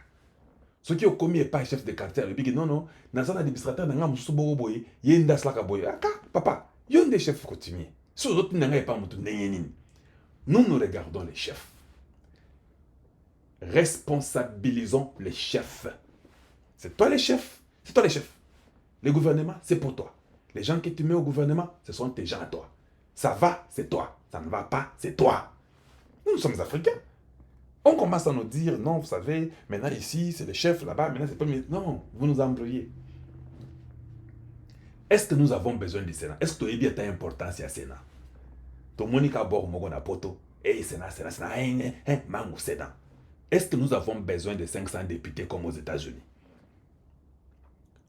Ceux qui ont commis pas chef de quartier, ils disent non, dans un administrateur, dans un musubo boy, yenda slaka boy. Aka, papa, yon des chefs coutumiers. Ceux autres n'ont pas mutu nenyenin. Nous regardons les chefs. Responsabilisons les chefs. C'est toi les chefs. C'est toi les chefs. Le gouvernement, c'est pour toi. Les gens que tu mets au gouvernement, ce sont tes gens à toi. Ça va, c'est toi. Ça ne va pas, c'est toi. Nous sommes africains. On commence à nous dire, non, vous savez, maintenant ici, c'est le chef, là-bas, maintenant c'est pas... Non, vous nous embrouillez. Est-ce que nous avons besoin du Sénat? Est-ce que tu as bien ta importance à Sénat? Ton monika bord mogona poto. Eh, Sénat, mango Sénat. Est-ce que nous avons besoin de 500 députés comme aux États-Unis?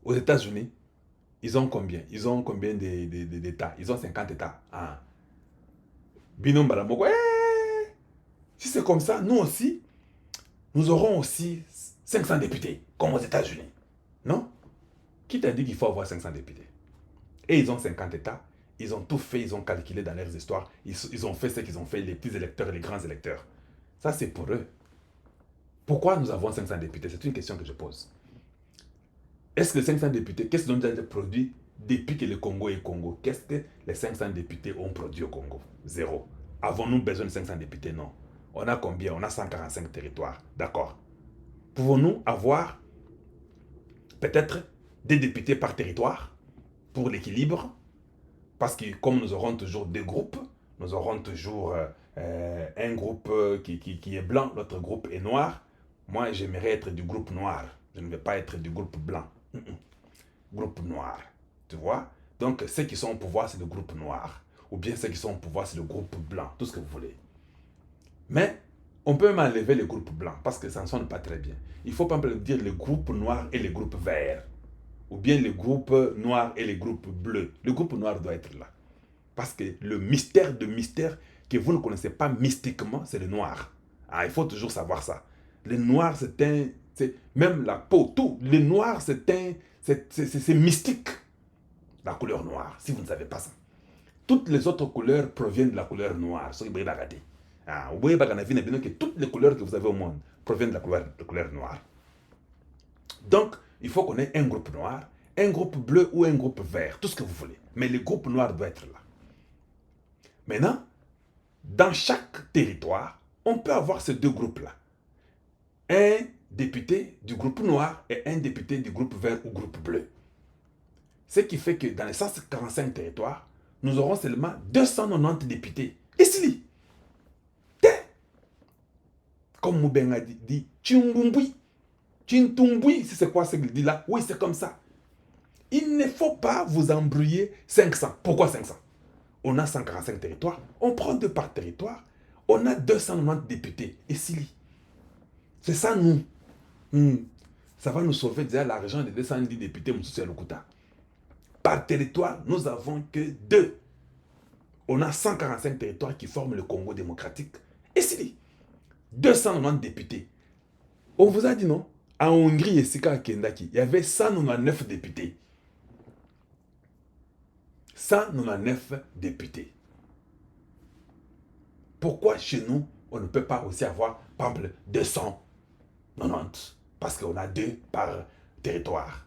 Aux États-Unis, ils ont combien? Ils ont combien d'États? Ils ont 50 États. Ah. Binom Balamoko. Si c'est comme ça, nous aussi, nous aurons aussi 500 députés, comme aux États-Unis. Non? Qui t'a dit qu'il faut avoir 500 députés? Et ils ont 50 États. Ils ont tout fait, ils ont calculé dans leurs histoires. Ils ont fait ce qu'ils ont fait, les petits électeurs et les grands électeurs. Ça, c'est pour eux. Pourquoi nous avons 500 députés? C'est une question que je pose. Est-ce que les 500 députés, qu'est-ce qu'ils ont déjà produit depuis que le Congo est Congo? Qu'est-ce que les 500 députés ont produit au Congo? Zéro. Avons-nous besoin de 500 députés? Non. On a combien? On a 145 territoires. D'accord. Pouvons-nous avoir peut-être des députés par territoire pour l'équilibre? Parce que comme nous aurons toujours deux groupes, nous aurons toujours un groupe qui est blanc, l'autre groupe est noir. Moi, j'aimerais être du groupe noir. Je ne vais pas être du groupe blanc. Groupe noir. Tu vois? Donc, ceux qui sont au pouvoir, c'est le groupe noir. Ou bien ceux qui sont au pouvoir, c'est le groupe blanc. Tout ce que vous voulez. Mais, on peut même enlever le groupe blanc parce que ça ne sonne pas très bien. Il faut pas dire le groupe noir et le groupe vert. Ou bien le groupe noir et le groupe bleu. Le groupe noir doit être là. Parce que le mystère de mystère que vous ne connaissez pas mystiquement, c'est le noir. Ah, il faut toujours savoir ça. Le noir, même la peau, tout. Le noir, c'est mystique. La couleur noire, si vous ne savez pas ça. Toutes les autres couleurs proviennent de la couleur noire. Ce qui est regardé. Ah, vous voyez que toutes les couleurs que vous avez au monde proviennent de la couleur noire. Donc, il faut qu'on ait un groupe noir, un groupe bleu ou un groupe vert, tout ce que vous voulez. Mais le groupe noir doit être là. Maintenant, dans chaque territoire, on peut avoir ces deux groupes-là. Un député du groupe noir et un député du groupe vert ou groupe bleu. Ce qui fait que dans les 145 territoires, nous aurons seulement 290 députés. Et si comme Moubenga dit, Tchimbumbui. Tchimbumbui, c'est quoi ce qu'il dit là? Oui, c'est comme ça. Il ne faut pas vous embrouiller 500. Pourquoi 500? On a 145 territoires, on prend deux par territoire, on a 290 députés. Et si c'est ça, nous. Ça va nous sauver déjà l'argent de 210 députés, M. Lokuta. Par territoire, nous avons que deux. On a 145 territoires qui forment le Congo démocratique. Et si 290 députés. On vous a dit non? En Hongrie et Sika Kendaki, il y avait 199 députés. 199 députés. Pourquoi chez nous, on ne peut pas aussi avoir, par exemple, 290? Parce qu'on a deux par territoire.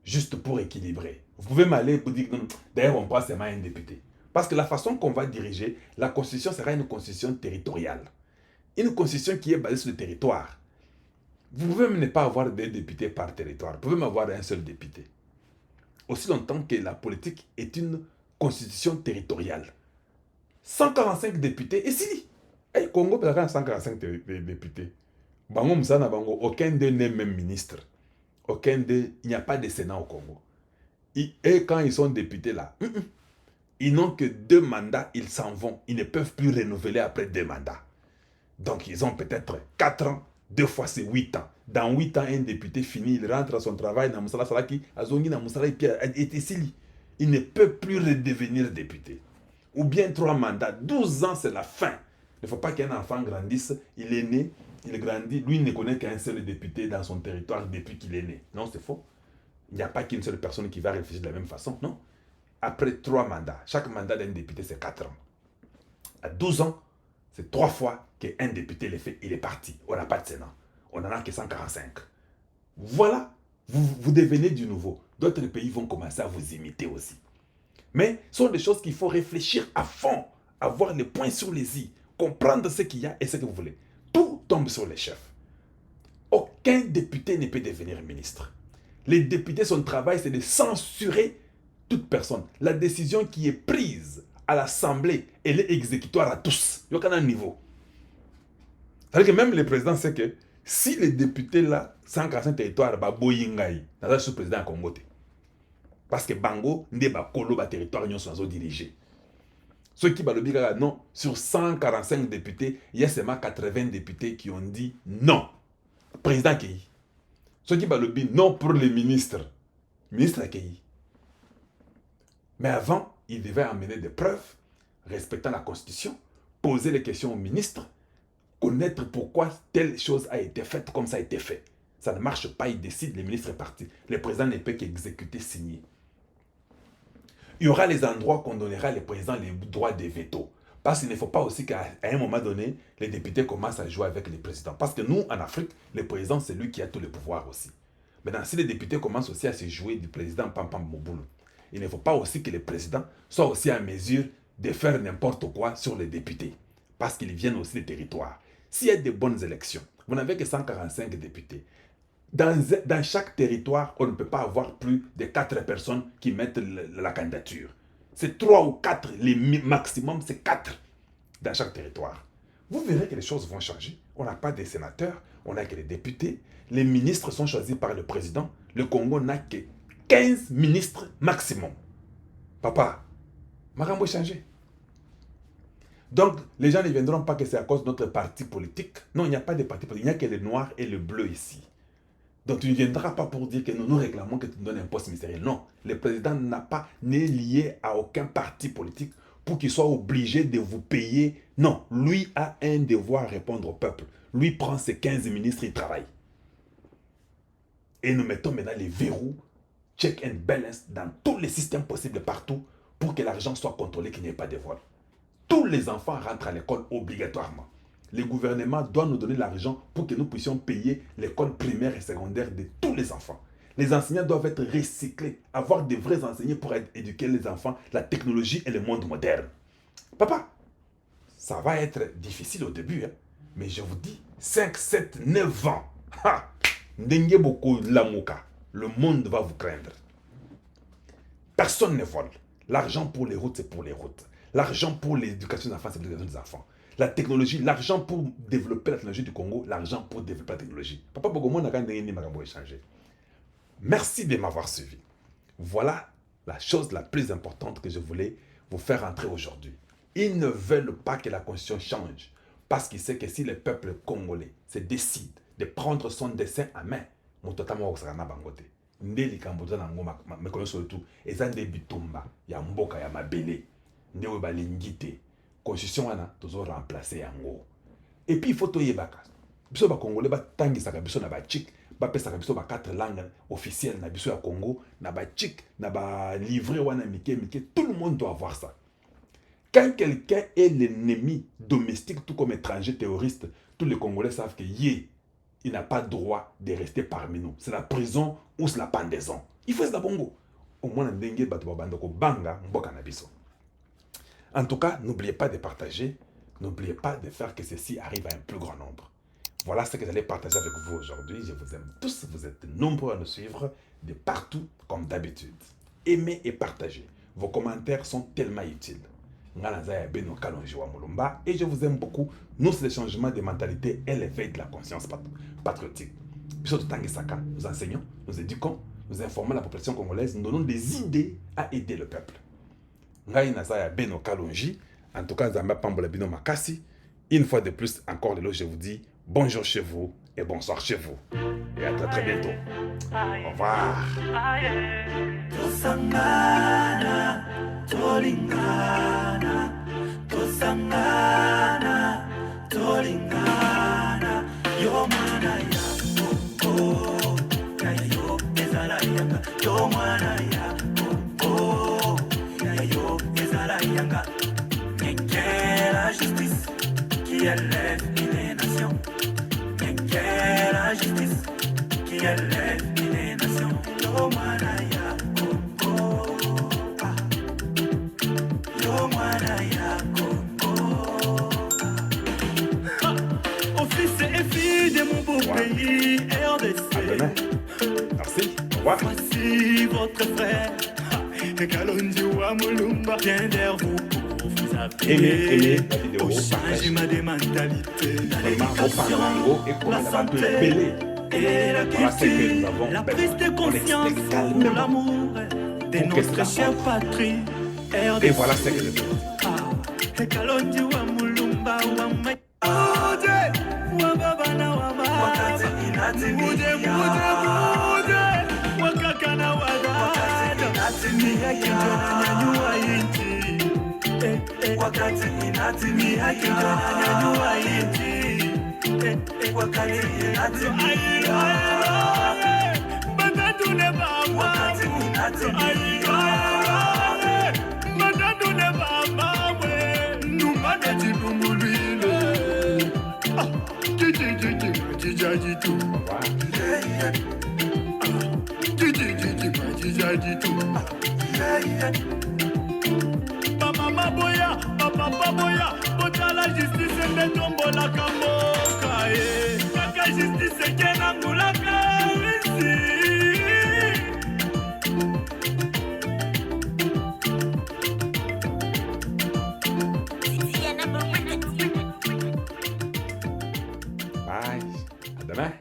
Juste pour équilibrer. Vous pouvez m'aller pour dire que d'ailleurs, on prend seulement un député. Parce que la façon qu'on va diriger, la constitution sera une constitution territoriale. Une constitution qui est basée sur le territoire. Vous pouvez même ne pas avoir des députés par territoire. Vous pouvez même avoir un seul député. Aussi longtemps que la politique est une constitution territoriale. 145 députés. Et si Congo peut avoir 145 députés. Bango Moussana Bango, aucun d'eux n'est même ministre. Aucun d'eux, il n'y a pas de Sénat au Congo. Et quand ils sont députés là, ils n'ont que 2 mandats, ils s'en vont. Ils ne peuvent plus renouveler après 2 mandats. Donc ils ont peut-être 4 ans, 2 fois c'est 8 ans. Dans 8 ans, un député finit, il rentre à son travail, dans Moussala Salaki, Azongi, dans Moussala, il ne peut plus redevenir député. Ou bien 3 mandats, 12 ans c'est la fin. Il ne faut pas qu'un enfant grandisse, il est né, il grandit, lui il ne connaît qu'un seul député dans son territoire depuis qu'il est né. Non, c'est faux. Il n'y a pas qu'une seule personne qui va réfléchir de la même façon, non. Après 3 mandats, chaque mandat d'un député c'est 4 ans. À 12 ans, c'est 3 fois qu'un député le fait, il est parti. On n'a pas de Sénat. On n'en a que 145. Voilà, vous devenez du nouveau. D'autres pays vont commencer à vous imiter aussi. Mais ce sont des choses qu'il faut réfléchir à fond, avoir les points sur les i, comprendre ce qu'il y a et ce que vous voulez. Tout tombe sur les chefs. Aucun député ne peut devenir ministre. Les députés, son travail, c'est de censurer toute personne. La décision qui est prise à l'Assemblée, elle est exécutoire à tous. Il n'y a aucun niveau. C'est-à-dire que même le président sait que si les députés là, 145 territoires, bah boyingai, dans le président à Congo. Parce que Bango, n'est pas colo, bah territoire, nous sommes dirigés. Ceux qui bah le biga, non, sur 145 députés, il y a seulement 80 députés qui ont dit non. Président accueilli. Ceux qui bah le biga, non pour les ministres. Ministre accueilli. Mais avant, il devait amener des preuves, respectant la Constitution, poser les questions au ministre, connaître pourquoi telle chose a été faite comme ça a été fait. Ça ne marche pas, il décide, le ministre est parti. Le président ne peut qu'exécuter, signer. Il y aura les endroits qu'on donnera les présidents les droits de veto. Parce qu'il ne faut pas aussi qu'à un moment donné, les députés commencent à jouer avec les présidents. Parce que nous, en Afrique, le président, c'est lui qui a tout le pouvoir aussi. Maintenant, si les députés commencent aussi à se jouer du président Pampam Moboulou, il ne faut pas aussi que les présidents soient aussi en mesure de faire n'importe quoi sur les députés. Parce qu'ils viennent aussi des territoires. s'il y a de bonnes élections, vous n'avez que 145 députés. Dans chaque territoire, on ne peut pas avoir plus de 4 personnes qui mettent la candidature. C'est 3 ou 4, les maximum, c'est 4 dans chaque territoire. Vous verrez que les choses vont changer. On n'a pas de sénateurs, on n'a que des députés. Les ministres sont choisis par le président. Le Congo n'a que 15 ministres maximum. Papa, Marambo changé. Donc, les gens ne viendront pas que c'est à cause de notre parti politique. Non, il n'y a pas de parti politique. Il n'y a que le noir et le bleu ici. Donc, tu ne viendras pas pour dire que nous réclamons que tu nous donnes un poste ministériel. Non, le président n'est lié à aucun parti politique pour qu'il soit obligé de vous payer. Non, lui a un devoir à répondre au peuple. Lui prend ses 15 ministres, il travaille. Et nous mettons maintenant les verrous, check and balance dans tous les systèmes possibles partout pour que l'argent soit contrôlé, qu'il n'y ait pas de vol. Tous les enfants rentrent à l'école obligatoirement. Le gouvernement doit nous donner l'argent pour que nous puissions payer l'école primaire et secondaire de tous les enfants. Les enseignants doivent être recyclés, avoir de vrais enseignants pour éduquer les enfants, la technologie et le monde moderne. Papa, ça va être difficile au début, hein, mais je vous dis, 5, 7, 9 ans, n'ayez beaucoup l'amoka, le monde va vous craindre. Personne ne vole. L'argent pour les routes, c'est pour les routes. L'argent pour l'éducation des enfants, c'est pour l'éducation des enfants. La technologie, l'argent pour développer la technologie du Congo, l'argent pour développer la technologie. Papa Bogomo n'a qu'à échanger. Merci de m'avoir suivi. Voilà la chose la plus importante que je voulais vous faire entrer aujourd'hui. Ils ne veulent pas que la constitution change parce qu'ils savent que si le peuple congolais se décide de prendre son destin à main, mototama osakana bangote. Ndeli kamboza na ngoma mekono surtout ezande bitumba ya mboka ya mabele. Ndewe balingite. Constitution wana tozo remplacer yango. Et puis il faut toyebaka. Biso ba congolais ba tangisaka biso na ba chik, ba pesaka biso ba 4 langues officielles na biso ya Congo, na ba chik, na ba livre wana mike, tout le monde doit avoir ça. Quand quelqu'un est l'ennemi domestique tout comme étranger terroriste, tous les Congolais savent que il n'a pas droit de rester parmi nous. C'est la prison ou c'est la pendaison. Il faut ça bongo. Au moins ndenge bato babandako banga mboka na biso. En tout cas, n'oubliez pas de partager, n'oubliez pas de faire que ceci arrive à un plus grand nombre. Voilà ce que j'allais partager avec vous aujourd'hui. Je vous aime tous, vous êtes nombreux à nous suivre de partout comme d'habitude. Aimez et partagez. Vos commentaires sont tellement utiles. Et je vous aime beaucoup. Nous, c'est le changement de mentalité et l'éveil de la conscience patriotique. Nous enseignons, nous éduquons, nous informons la population congolaise, nous donnons des idées à aider le peuple. En tout cas, une fois de plus, encore de l'eau, je vous dis bonjour chez vous et bonsoir chez vous. Et à très très bientôt. Au revoir. La justice qui élève les nations. La justice qui élève les nations. Yo manaya Congo. Yo manaya Congo. Office et fille de mon beau pays RDC. Merci. Au revoir. Voici votre frère. Kalonji wa Mulumba vient vers vous. Aimez la vidéo, au changement de mentalité, la santé et la culture, la prise de conscience pour l'amour de notre chère patrie. Et voilà ce que je veux. Wakati inatimia kijana inchi. Wakati inatimia Matadune baba. Wakati inatimia Matadune baba we. Numane jibumulile. Jijaji tu. Jijaji tu. Mama boya, papa boya, bota la justice et tombe la cambo. aye kaka justice ekena ngulaka wisi Bye. À demain.